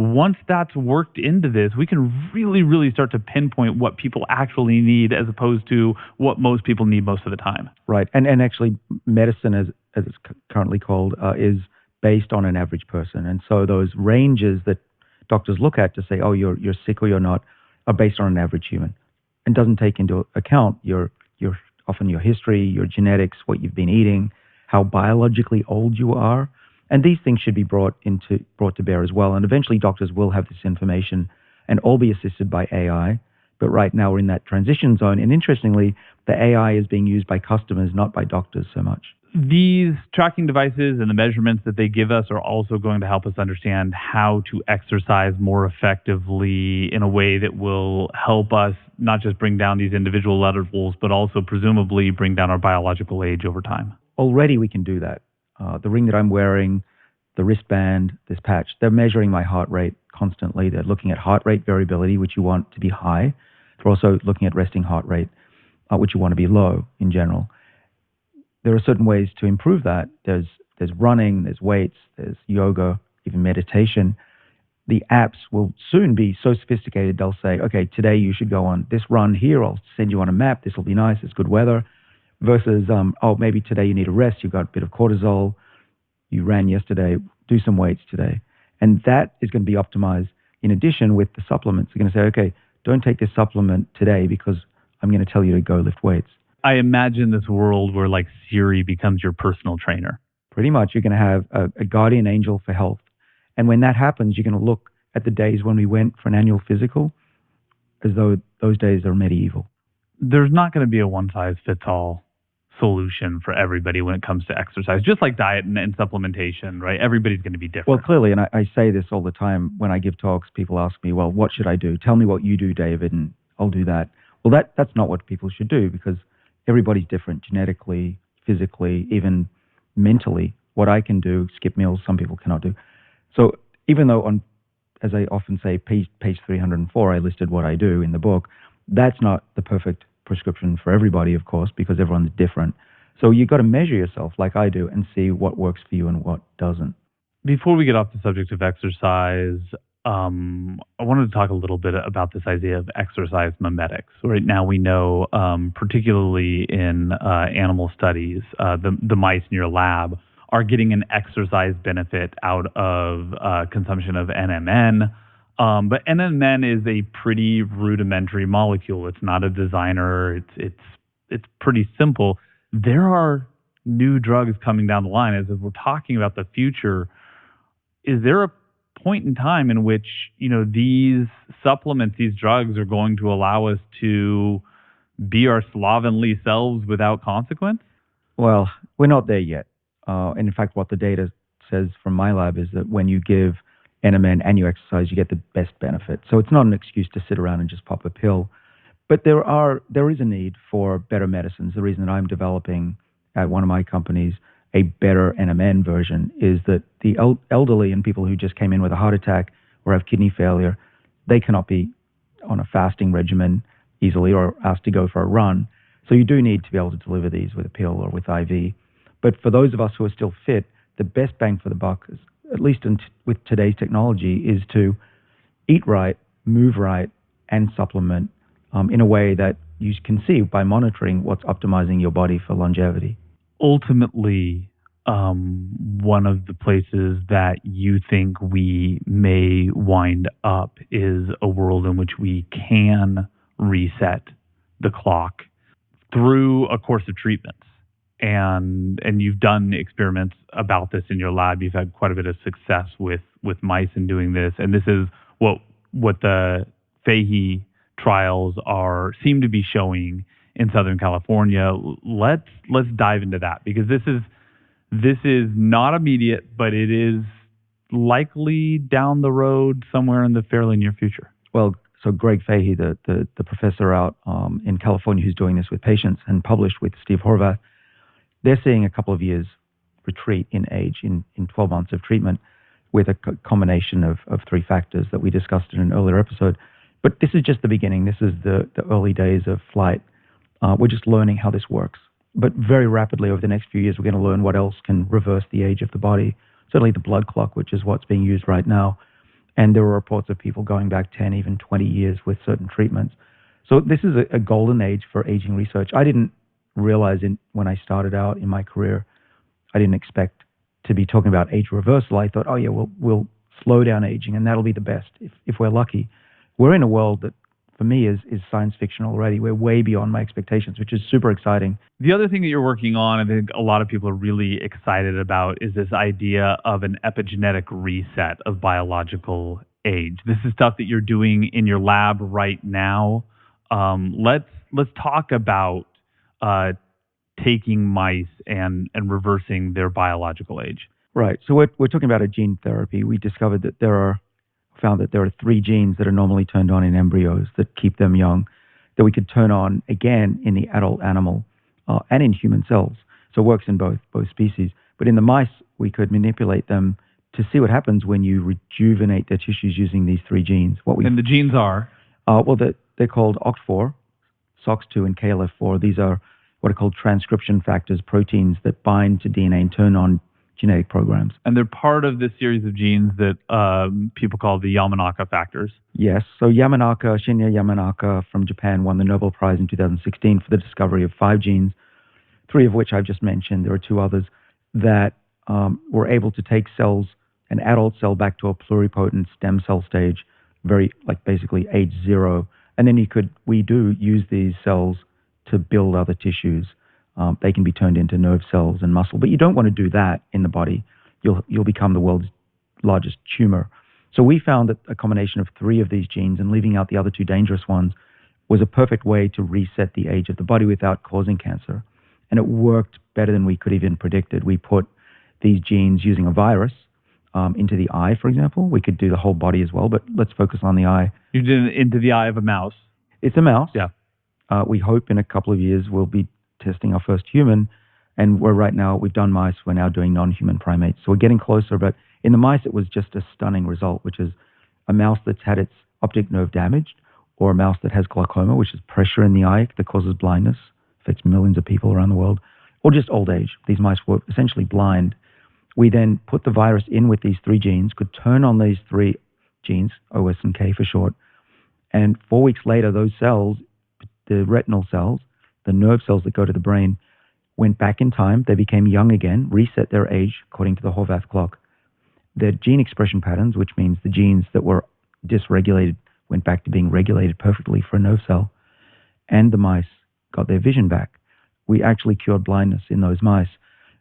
Once that's worked into this, we can really, really start to pinpoint what people actually need as opposed to what most people need most of the time. Right. And actually, medicine, as it's currently called, is based on an average person. And so those ranges that doctors look at to say, oh, you're sick or you're not, are based on an average human and doesn't take into account often your history, your genetics, what you've been eating, how biologically old you are. And these things should be brought to bear as well. And eventually doctors will have this information and all be assisted by AI. But right now we're in that transition zone. And interestingly, the AI is being used by customers, not by doctors so much. These tracking devices and the measurements that they give us are also going to help us understand how to exercise more effectively in a way that will help us not just bring down these individual levels, but also presumably bring down our biological age over time. Already we can do that. The ring that I'm wearing, the wristband, this patch, they're measuring my heart rate constantly. They're looking at heart rate variability, which you want to be high. They're also looking at resting heart rate, which you want to be low in general. There are certain ways to improve that. There's running, there's weights, there's yoga, even meditation. The apps will soon be so sophisticated, they'll say, okay, today you should go on this run here. I'll send you on a map. This will be nice. It's good weather. Versus, maybe today you need a rest. You've got a bit of cortisol. You ran yesterday. Do some weights today. And that is going to be optimized. In addition, with the supplements, they're going to say, okay, don't take this supplement today because I'm going to tell you to go lift weights. I imagine this world where Siri becomes your personal trainer. Pretty much, you're going to have a guardian angel for health. And when that happens, you're going to look at the days when we went for an annual physical as though those days are medieval. There's not going to be a one-size-fits-all solution for everybody when it comes to exercise, just like diet and supplementation, right? Everybody's going to be different. Well, clearly, and I say this all the time when I give talks, people ask me, well, what should I do? Tell me what you do, David, and I'll do that. Well, that's not what people should do because everybody's different genetically, physically, even mentally. What I can do, skip meals, some people cannot do. So even though as I often say, page 304, I listed what I do in the book, that's not the perfect prescription for everybody, of course, because everyone's different. So you've got to measure yourself like I do and see what works for you and what doesn't. Before we get off the subject of exercise, I wanted to talk a little bit about this idea of exercise mimetics. Right now we know, particularly in animal studies, the mice in your lab are getting an exercise benefit out of consumption of NMN. But NMN is a pretty rudimentary molecule. It's not a designer. It's pretty simple. There are new drugs coming down the line. As if we're talking about the future, is there a point in time in which these supplements, these drugs, are going to allow us to be our slovenly selves without consequence? Well, we're not there yet. And in fact, what the data says from my lab is that when you give NMN and you exercise, you get the best benefit. So it's not an excuse to sit around and just pop a pill. But there is a need for better medicines. The reason that I'm developing at one of my companies a better NMN version is that the elderly and people who just came in with a heart attack or have kidney failure, they cannot be on a fasting regimen easily or asked to go for a run. So you do need to be able to deliver these with a pill or with IV. But for those of us who are still fit, the best bang for the buck, at least with today's technology, is to eat right, move right, and supplement in a way that you can see by monitoring what's optimizing your body for longevity. Ultimately, one of the places that you think we may wind up is a world in which we can reset the clock through a course of treatments. And you've done experiments about this in your lab. You've had quite a bit of success with mice in doing this. And this is what the Fahey trials seem to be showing in Southern California. Let's dive into that, because this is not immediate, but it is likely down the road somewhere in the fairly near future. Well, so Greg Fahey, the professor out in California who's doing this with patients and published with Steve Horvath, they're seeing a couple of years retreat in age in 12 months of treatment with a combination of three factors that we discussed in an earlier episode. But this is just the beginning. This is the early days of flight. We're just learning how this works. But very rapidly over the next few years, we're going to learn what else can reverse the age of the body. Certainly the blood clock, which is what's being used right now. And there are reports of people going back 10, even 20 years with certain treatments. So this is a golden age for aging research. I didn't realize when I started out in my career, I didn't expect to be talking about age reversal. I thought, oh yeah, we'll slow down aging and that'll be the best if we're lucky. We're in a world that for me is science fiction already. We're way beyond my expectations, which is super exciting. The other thing that you're working on, I think a lot of people are really excited about, is this idea of an epigenetic reset of biological age. This is stuff that you're doing in your lab right now. Let's talk about taking mice and reversing their biological age. Right. So we're talking about a gene therapy. We discovered that found that there are 3 genes that are normally turned on in embryos that keep them young, that we could turn on again in the adult animal and in human cells. So it works in both species. But in the mice, we could manipulate them to see what happens when you rejuvenate their tissues using these 3 genes. And the genes are? Well, they're called OCT4, SOX2, and KLF4. These are what are called transcription factors, proteins that bind to DNA and turn on genetic programs. And they're part of this series of genes that people call the Yamanaka factors. Yes. So Shinya Yamanaka from Japan won the Nobel Prize in 2016 for the discovery of 5 genes, 3 of which I've just mentioned. There are 2 others that were able to take cells, an adult cell, back to a pluripotent stem cell stage, basically age 0. And then we do use these cells to build other tissues. They can be turned into nerve cells and muscle, but you don't want to do that in the body. You'll become the world's largest tumor. So we found that a combination of 3 of these genes and leaving out the other 2 dangerous ones was a perfect way to reset the age of the body without causing cancer. And it worked better than we could even predicted. We put these genes using a virus into the eye, for example. We could do the whole body as well, but let's focus on the eye. You did it into the eye of a mouse. It's a mouse. Yeah. We hope in a couple of years we'll be testing our first human, and we've done mice, we're now doing non-human primates. So we're getting closer, but in the mice it was just a stunning result, which is a mouse that's had its optic nerve damaged, or a mouse that has glaucoma, which is pressure in the eye that causes blindness, affects millions of people around the world, or just old age. These mice were essentially blind. We then put the virus in with these 3 genes, could turn on these 3 genes, OS and K for short, and 4 weeks later those cells, the retinal cells, the nerve cells that go to the brain, went back in time. They became young again, reset their age according to the Horvath clock. Their gene expression patterns, which means the genes that were dysregulated went back to being regulated perfectly for a nerve cell, and the mice got their vision back. We actually cured blindness in those mice,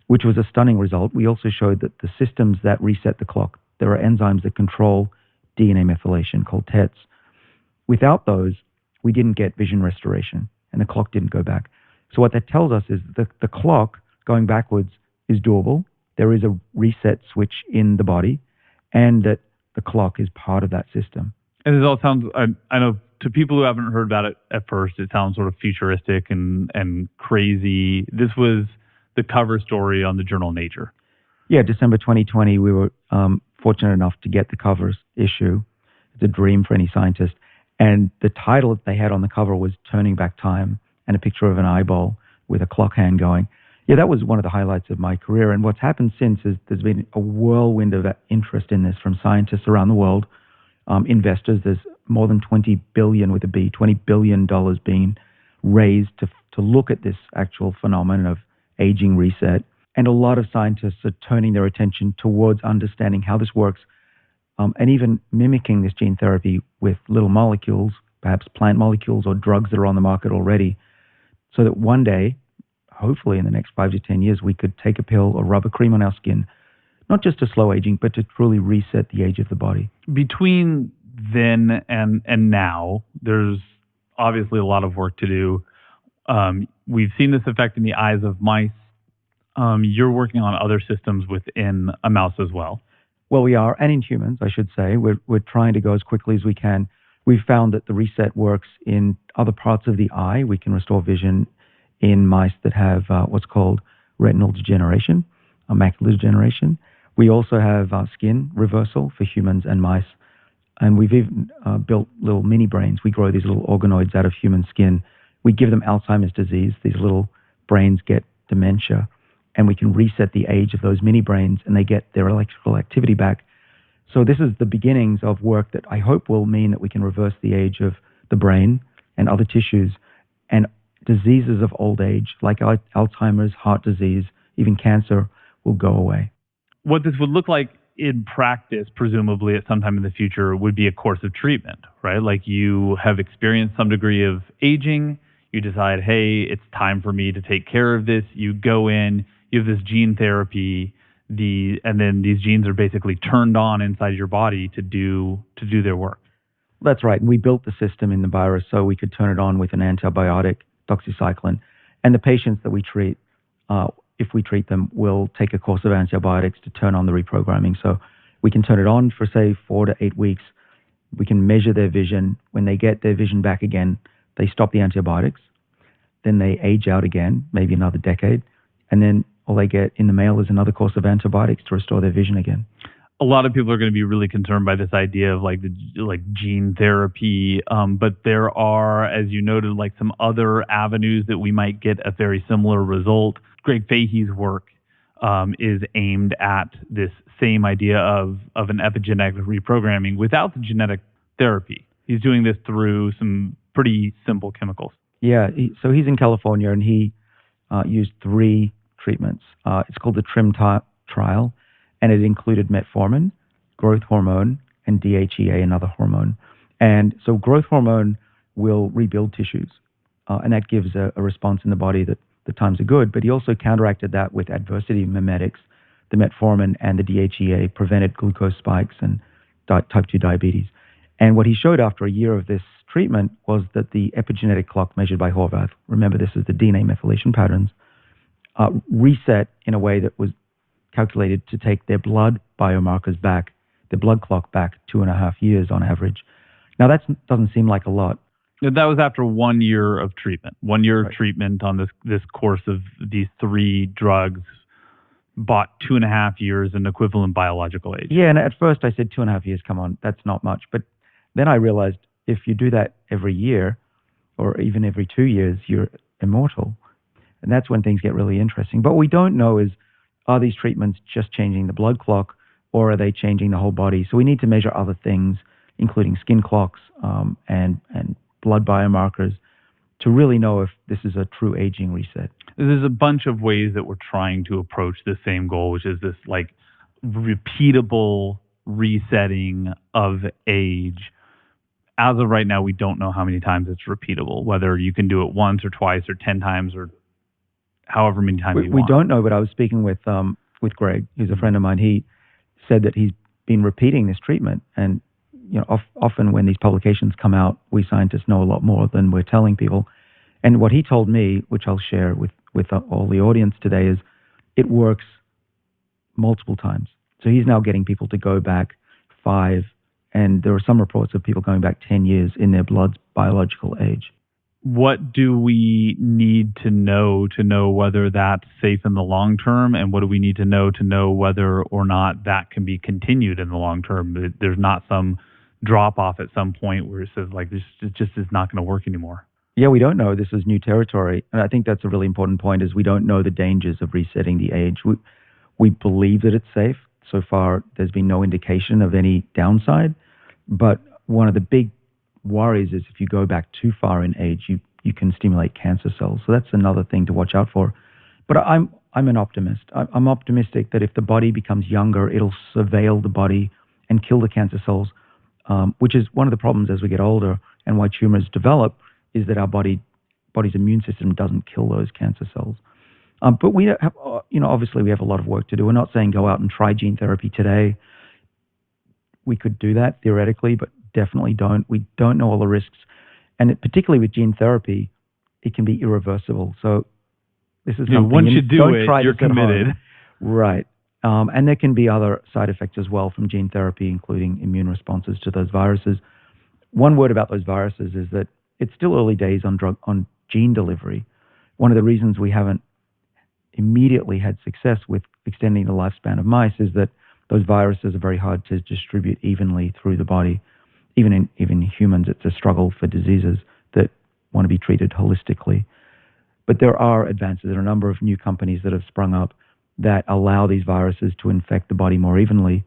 which was a stunning result. We also showed that the systems that reset the clock, there are enzymes that control DNA methylation called TETs. Without those, we didn't get vision restoration, and the clock didn't go back. So what that tells us is that the clock going backwards is doable. There is a reset switch in the body, and that the clock is part of that system. And it all sounds, I know to people who haven't heard about it at first, it sounds sort of futuristic and crazy. This was the cover story on the journal Nature. Yeah, December 2020, we were fortunate enough to get the cover issue. It's a dream for any scientist. And the title that they had on the cover was Turning Back Time, and a picture of an eyeball with a clock hand going. Yeah, that was one of the highlights of my career. And what's happened since is there's been a whirlwind of interest in this from scientists around the world, investors. There's more than 20 billion with a B, $20 billion being raised to look at this actual phenomenon of aging reset. And a lot of scientists are turning their attention towards understanding how this works, and even mimicking this gene therapy with little molecules, perhaps plant molecules or drugs that are on the market already, so that one day, hopefully in the next 5 to 10 years, we could take a pill or rub a cream on our skin, not just to slow aging, but to truly reset the age of the body. Between then and now, there's obviously a lot of work to do. We've seen this effect in the eyes of mice. You're working on other systems within a mouse as well. Well, we are, and in humans, I should say. We're trying to go as quickly as we can. We've found that the reset works in other parts of the eye. We can restore vision in mice that have what's called retinal degeneration, macular degeneration. We also have skin reversal for humans and mice. And we've even built little mini brains. We grow these little organoids out of human skin. We give them Alzheimer's disease. These little brains get dementia, and we can reset the age of those mini brains, and they get their electrical activity back. So this is the beginnings of work that I hope will mean that we can reverse the age of the brain and other tissues, and diseases of old age, like Alzheimer's, heart disease, even cancer, will go away. What this would look like in practice, presumably at some time in the future, would be a course of treatment, right? Like you have experienced some degree of aging, you decide, hey, it's time for me to take care of this. You go in, you have this gene therapy, and then these genes are basically turned on inside your body to do their work. That's right. And we built the system in the virus so we could turn it on with an antibiotic, doxycycline. And the patients that we treat, if we treat them, will take a course of antibiotics to turn on the reprogramming. So we can turn it on for, say, 4 to 8 weeks. We can measure their vision. When they get their vision back again, they stop the antibiotics. Then they age out again, maybe another decade. And then all they get in the mail is another course of antibiotics to restore their vision again. A lot of people are going to be really concerned by this idea of like gene therapy, but there are, as you noted, like some other avenues that we might get a very similar result. Greg Fahey's work is aimed at this same idea of an epigenetic reprogramming without the genetic therapy. He's doing this through some pretty simple chemicals. Yeah, so he's in California, and he used 3 treatments. It's called the TRIM trial, and it included metformin, growth hormone, and DHEA, another hormone. And so growth hormone will rebuild tissues, and that gives a response in the body that the times are good. But he also counteracted that with adversity mimetics. The metformin and the DHEA prevented glucose spikes and type 2 diabetes. And what he showed after a year of this treatment was that the epigenetic clock measured by Horvath, remember this is the DNA methylation patterns, reset in a way that was calculated to take their blood biomarkers back, their blood clock back 2.5 years on average. Now that doesn't seem like a lot. That was after 1 year of treatment. 1 year Right. of treatment on this course of these 3 drugs bought 2.5 years in equivalent biological age. Yeah, and at first I said 2.5 years, come on, that's not much. But then I realized if you do that every year, or even every 2 years, you're immortal. And that's when things get really interesting. But what we don't know is, are these treatments just changing the blood clock, or are they changing the whole body? So we need to measure other things, including skin clocks and blood biomarkers, to really know if this is a true aging reset. There's a bunch of ways that we're trying to approach the same goal, which is this like repeatable resetting of age. As of right now, we don't know how many times it's repeatable, whether you can do it once or twice or 10 times or however many times you want. We don't know, but I was speaking with Greg, who's a friend of mine. He said that he's been repeating this treatment, and often when these publications come out, we scientists know a lot more than we're telling people. And what he told me, which I'll share with all the audience today, is it works multiple times. So he's now getting people to go back 5, and there are some reports of people going back 10 years in their blood's biological age. What do we need to know whether that's safe in the long term, and what do we need to know whether or not that can be continued in the long term? There's not some drop off at some point where it says like this just is not going to work anymore. Yeah, we don't know. This is new territory. And I think that's a really important point is we don't know the dangers of resetting the age. We believe that it's safe. So far, there's been no indication of any downside. But one of the big worries is if you go back too far in age, you can stimulate cancer cells. So that's another thing to watch out for. But I'm an optimist. I'm optimistic that if the body becomes younger, it'll surveil the body and kill the cancer cells, which is one of the problems as we get older and why tumors develop is that our body's immune system doesn't kill those cancer cells. But we have, obviously we have a lot of work to do. We're not saying go out and try gene therapy today. We could do that theoretically, but definitely don't. We don't know all the risks, and particularly with gene therapy, it can be irreversible. So this is something. Once you do don't it, try you're this at committed. home. Right. And there can be other side effects as well from gene therapy, including immune responses to those viruses. One word about those viruses is that it's still early days on gene delivery. One of the reasons we haven't immediately had success with extending the lifespan of mice is that those viruses are very hard to distribute evenly through the body. Even in humans, it's a struggle for diseases that want to be treated holistically. But there are advances. There are a number of new companies that have sprung up that allow these viruses to infect the body more evenly.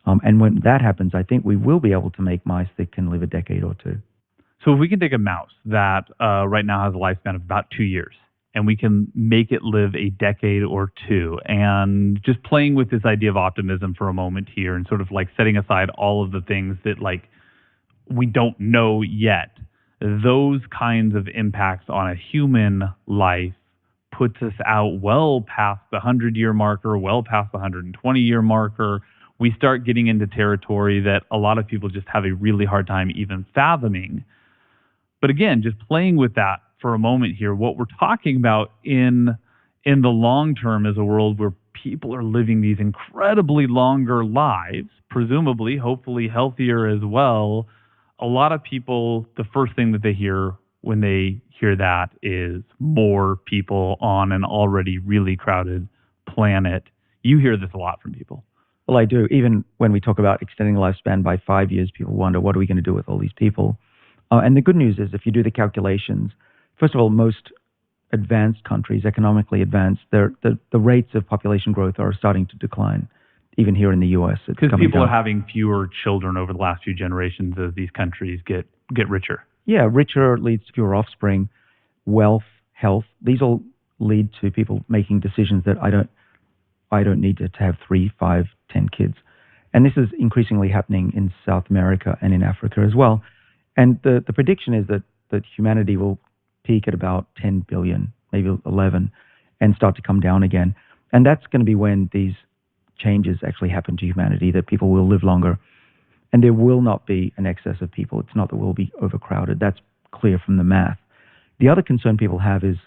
And when that happens, I think we will be able to make mice that can live a decade or two. So if we can take a mouse that right now has a lifespan of about 2 years, and we can make it live a decade or two, and just playing with this idea of optimism for a moment here, and sort of like setting aside all of the things that like we don't know yet, those kinds of impacts on a human life puts us out well past the 100-year marker, well past the 120-year marker. We start getting into territory that a lot of people just have a really hard time even fathoming. But again, just playing with that for a moment here, what we're talking about in the long term is a world where people are living these incredibly longer lives, presumably, hopefully healthier as well. A lot of people, the first thing that they hear when they hear that is more people on an already really crowded planet. You hear this a lot from people. Well, I do. Even when we talk about extending the lifespan by 5 years, people wonder, what are we going to do with all these people? And the good news is, if you do the calculations, first of all, most advanced countries, economically advanced, the rates of population growth are starting to decline. Even here in the U.S., it's because people down. are having fewer children over the last few generations as these countries get richer. Yeah, richer leads to fewer offspring, wealth, health. These all lead to people making decisions that I don't need to have 3, 5, 10 kids. And this is increasingly happening in South America and in Africa as well. And the prediction is that humanity will peak at about 10 billion, maybe 11, and start to come down again. And that's going to be when these changes actually happen to humanity, that people will live longer. And there will not be an excess of people. It's not that we'll be overcrowded. That's clear from the math. The other concern people have is,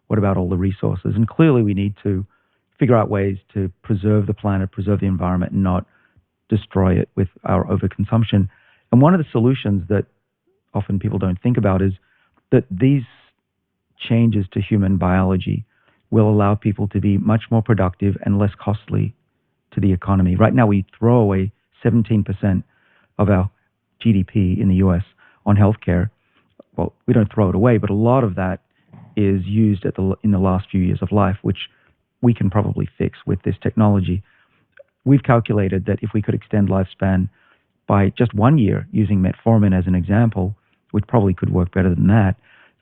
what about all the resources? And clearly we need to figure out ways to preserve the planet, preserve the environment, and not destroy it with our overconsumption. And one of the solutions that often people don't think about is that these changes to human biology will allow people to be much more productive and less costly to the economy. Right now, we throw away 17% of our GDP in the US on healthcare. Well, we don't throw it away, but a lot of that is used in the last few years of life, which we can probably fix with this technology. We've calculated that if we could extend lifespan by just 1 year using metformin as an example, which probably could work better than that,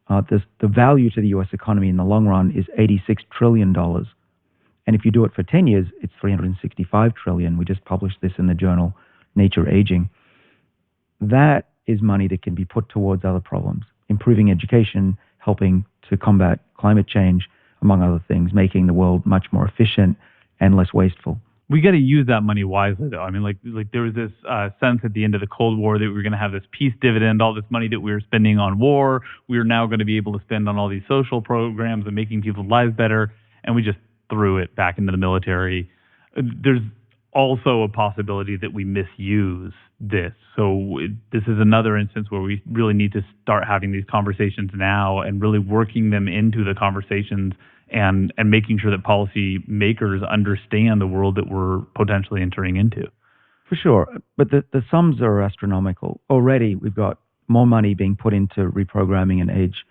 the value to the U.S. economy in the long run is $86 trillion. And if you do it for 10 years, it's $365 trillion. We just published this in the journal Nature Aging. That is money that can be put towards other problems, improving education, helping to combat climate change, among other things, making the world much more efficient and less wasteful. We got to use that money wisely, though. I mean, like there was this sense at the end of the Cold War that we were going to have this peace dividend, all this money that we were spending on war, we were now going to be able to spend on all these social programs and making people's lives better, and we just threw it back into the military. There's also a possibility that we misuse this. So this is another instance where we really need to start having these conversations now and really working them into the conversations and making sure that policy makers understand the world that we're potentially entering into. For sure. But the sums are astronomical. Already we've got more money being put into reprogramming and age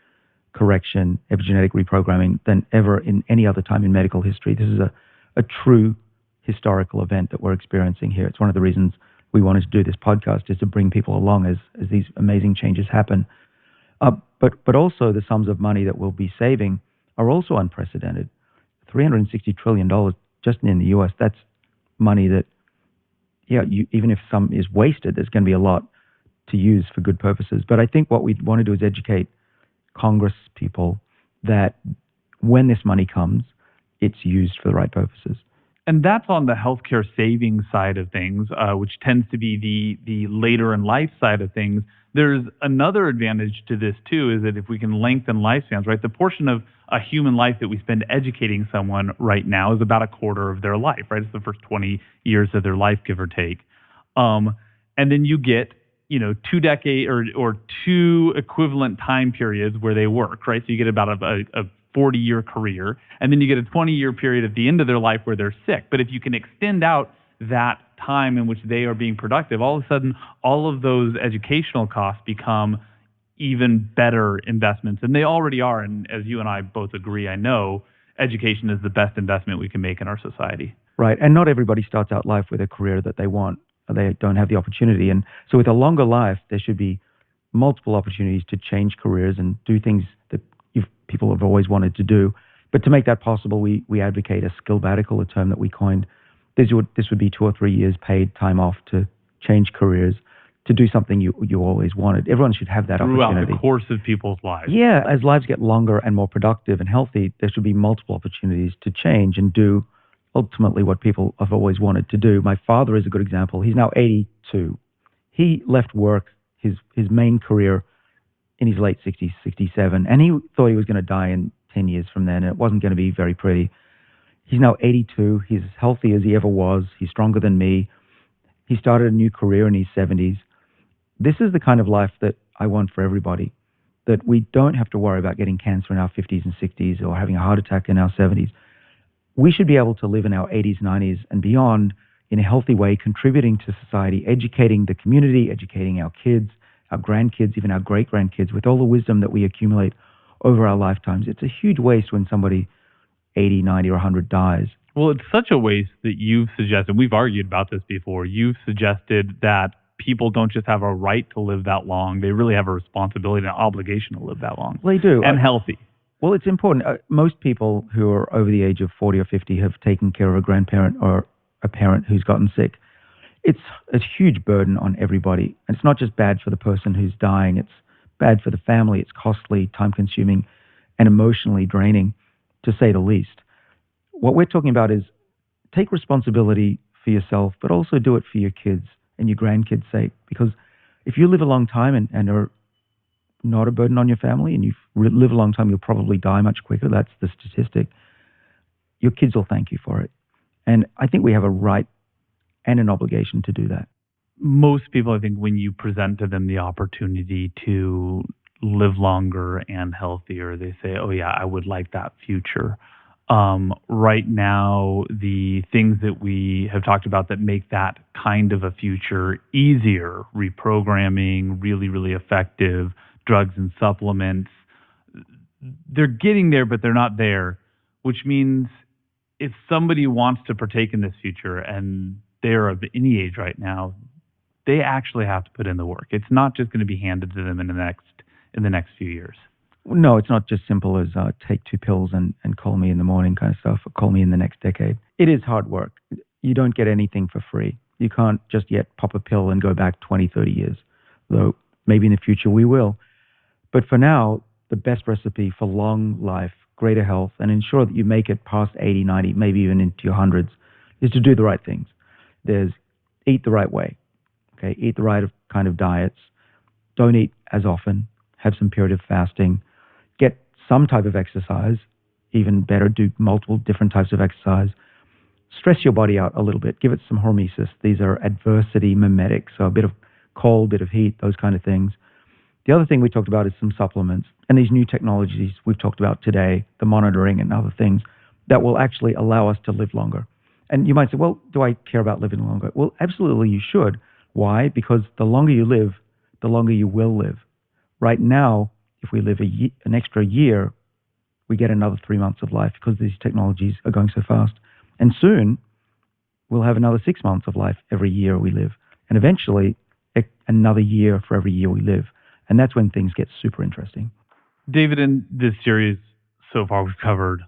correction, epigenetic reprogramming than ever in any other time in medical history. This is a true historical event that we're experiencing here. It's one of the reasons we wanted to do this podcast, is to bring people along as these amazing changes happen. But also the sums of money that we'll be saving are also unprecedented. $360 trillion just in the US, that's money that, even if some is wasted, there's going to be a lot to use for good purposes. But I think what we want to do is educate Congress people that when this money comes, it's used for the right purposes. And that's on the healthcare savings side of things, which tends to be the later in life side of things. There's another advantage to this too, is that if we can lengthen lifespans, right? The portion of a human life that we spend educating someone right now is about a quarter of their life, right? It's the first 20 years of their life, give or take. And then you get, 2 decade or 2 equivalent time periods where they work, right? So you get about a 40-year career, and then you get a 20-year period at the end of their life where they're sick. But if you can extend out that time in which they are being productive, all of a sudden, all of those educational costs become even better investments. And they already are. And as you and I both agree, I know education is the best investment we can make in our society. Right. And not everybody starts out life with a career that they want. They don't have the opportunity. And so with a longer life, there should be multiple opportunities to change careers and do things that people have always wanted to do. But to make that possible, we advocate a skillbatical, a term that we coined. This would be 2 or 3 years paid time off to change careers, to do something you always wanted. Everyone should have that opportunity. Throughout the course of people's lives. Yeah, as lives get longer and more productive and healthy, there should be multiple opportunities to change and do ultimately what people have always wanted to do. My father is a good example. He's now 82. He left work, his main career, in his late 60s, 67, and he thought he was going to die in 10 years from then, and it wasn't going to be very pretty. He's now 82. He's as healthy as he ever was. He's stronger than me. He started a new career in his 70s. This is the kind of life that I want for everybody, that we don't have to worry about getting cancer in our 50s and 60s or having a heart attack in our 70s. We should be able to live in our 80s, 90s, and beyond in a healthy way, contributing to society, educating the community, educating our kids, our grandkids, even our great-grandkids, with all the wisdom that we accumulate over our lifetimes. It's a huge waste when somebody 80, 90, or 100 dies. Well, it's such a waste that you've suggested, we've argued about this before, you've suggested that people don't just have a right to live that long, they really have a responsibility and an obligation to live that long. They do. And healthy. Well, it's important. Most people who are over the age of 40 or 50 have taken care of a grandparent or a parent who's gotten sick. It's a huge burden on everybody. And it's not just bad for the person who's dying. It's bad for the family. It's costly, time-consuming, and emotionally draining, to say the least. What we're talking about is take responsibility for yourself, but also do it for your kids and your grandkids' sake. Because if you live a long time and are not a burden on your family, and you live a long time, you'll probably die much quicker. That's the statistic. Your kids will thank you for it. And I think we have a right and an obligation to do that. Most people, I think, when you present to them the opportunity to live longer and healthier, they say, oh yeah, I would like that future. Right now, the things that we have talked about that make that kind of a future easier, reprogramming, really, really effective, drugs and supplements, they're getting there, but they're not there, which means if somebody wants to partake in this future and they're of any age right now, they actually have to put in the work. It's not just going to be handed to them in the next few years. No, it's not just simple as take 2 pills and call me in the morning kind of stuff, or call me in the next decade. It is hard work. You don't get anything for free. You can't just yet pop a pill and go back 20, 30 years, though maybe in the future we will. But for now, the best recipe for long life, greater health, and ensure that you make it past 80, 90, maybe even into your hundreds, is to do the right things. There's eat the right way. Okay, eat the right kind of diets. Don't eat as often. Have some period of fasting. Get some type of exercise. Even better, do multiple different types of exercise. Stress your body out a little bit. Give it some hormesis. These are adversity mimetics, so a bit of cold, bit of heat, those kind of things. The other thing we talked about is some supplements and these new technologies we've talked about today, the monitoring and other things that will actually allow us to live longer. And you might say, well, do I care about living longer? Well, absolutely you should. Why? Because the longer you live, the longer you will live. Right now, if we live an extra year, we get another 3 months of life because these technologies are going so fast. And soon, we'll have another 6 months of life every year we live. And eventually, another year for every year we live. And that's when things get super interesting. David, in this series so far, we've covered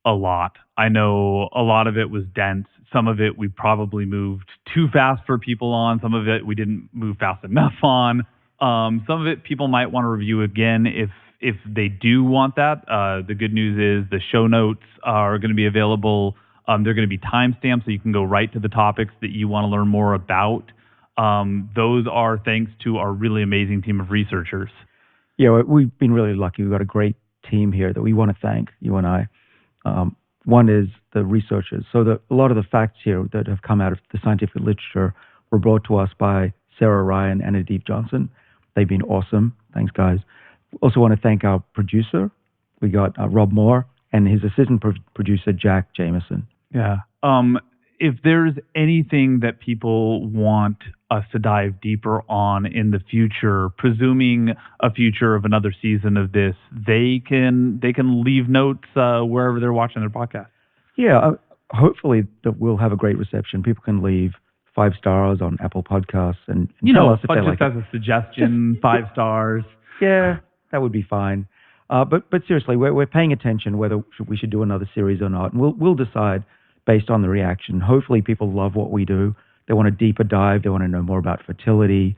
a lot. I know a lot of it was dense. Some of it we probably moved too fast for people on. Some of it we didn't move fast enough on. Some of it people might want to review again if they do want that. The good news is the show notes are going to be available. They're going to be timestamped so you can go right to the topics that you want to learn more about. Those are thanks to our really amazing team of researchers. Yeah, we've been really lucky. We've got a great team here that we want to thank, you and I. One is the researchers. So a lot of the facts here that have come out of the scientific literature were brought to us by Sarah Ryan and Adib Johnson. They've been awesome. Thanks, guys. Also want to thank our producer. We got Rob Moore and his assistant producer, Jack Jameson. Yeah. If there's anything that people want us to dive deeper on in the future, presuming a future of another season of this, they can leave notes wherever they're watching their podcast. Yeah, hopefully that we'll have a great reception. People can leave 5 stars on Apple Podcasts and tell us if they like it. Just as a suggestion, 5 stars. Yeah, that would be fine. But seriously, we're paying attention whether we should do another series or not, and we'll decide based on the reaction. Hopefully people love what we do. They want a deeper dive. They want to know more about fertility,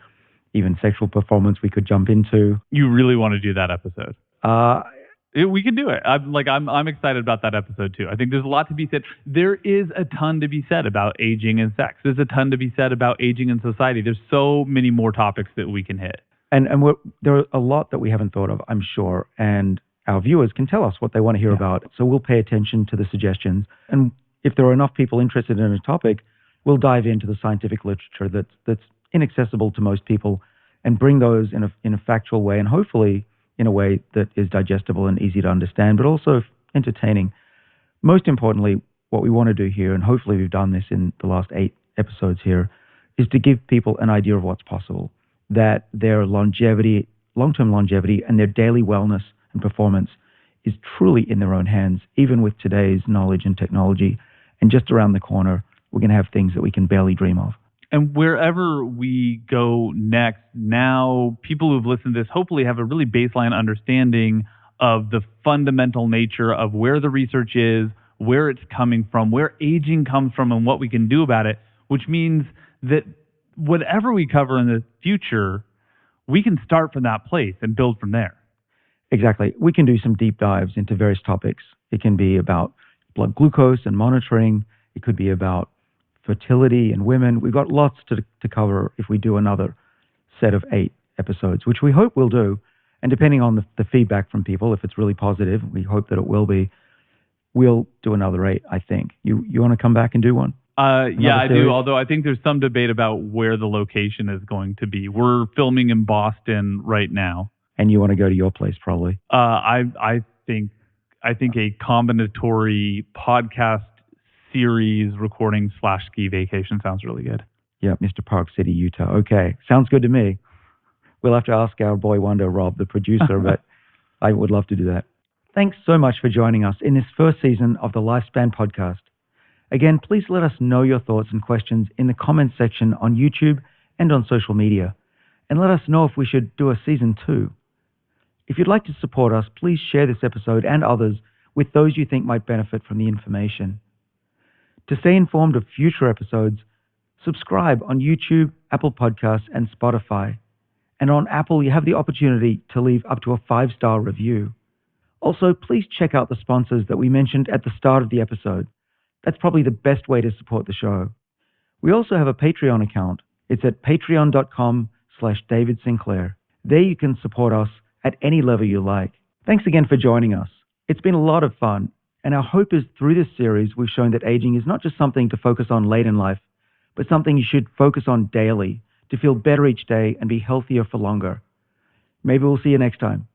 even sexual performance we could jump into. You really want to do that episode? We can do it. I'm excited about that episode too. I think there's a lot to be said. There is a ton to be said about aging and sex. There's a ton to be said about aging in society. There's so many more topics that we can hit. And there are a lot that we haven't thought of, I'm sure. And our viewers can tell us what they want to hear about. So we'll pay attention to the suggestions. And if there are enough people interested in a topic, we'll dive into the scientific literature that's inaccessible to most people and bring those in a factual way and hopefully in a way that is digestible and easy to understand, but also entertaining. Most importantly, what we want to do here, and hopefully we've done this in the last 8 episodes here, is to give people an idea of what's possible, that their longevity, long-term longevity, and their daily wellness and performance is truly in their own hands, even with today's knowledge and technology. And just around the corner, we're going to have things that we can barely dream of. And wherever we go next, now people who've listened to this hopefully have a really baseline understanding of the fundamental nature of where the research is, where it's coming from, where aging comes from, and what we can do about it, which means that whatever we cover in the future, we can start from that place and build from there. Exactly. We can do some deep dives into various topics. It can be about blood glucose and monitoring. It could be about fertility in women. We've got lots to cover if we do another set of 8 episodes, which we hope we'll do. And depending on the feedback from people, if it's really positive, we hope that it will be, we'll do another 8, I think. You want to come back and do one? Yeah, I do. Although I think there's some debate about where the location is going to be. We're filming in Boston right now. And you want to go to your place probably? I think a combinatory podcast series recording / ski vacation sounds really good. Yeah, Mr. Park City, Utah. Okay, sounds good to me. We'll have to ask our boy wonder, Rob, the producer, but I would love to do that. Thanks so much for joining us in this first season of the Lifespan podcast. Again, please let us know your thoughts and questions in the comments section on YouTube and on social media, and let us know if we should do a season 2. If you'd like to support us, please share this episode and others with those you think might benefit from the information. To stay informed of future episodes, subscribe on YouTube, Apple Podcasts, and Spotify. And on Apple, you have the opportunity to leave up to a 5-star review. Also, please check out the sponsors that we mentioned at the start of the episode. That's probably the best way to support the show. We also have a Patreon account. It's at patreon.com/David Sinclair. There you can support us at any level you like. Thanks again for joining us. It's been a lot of fun, and our hope is through this series we've shown that aging is not just something to focus on late in life, but something you should focus on daily to feel better each day and be healthier for longer. Maybe we'll see you next time.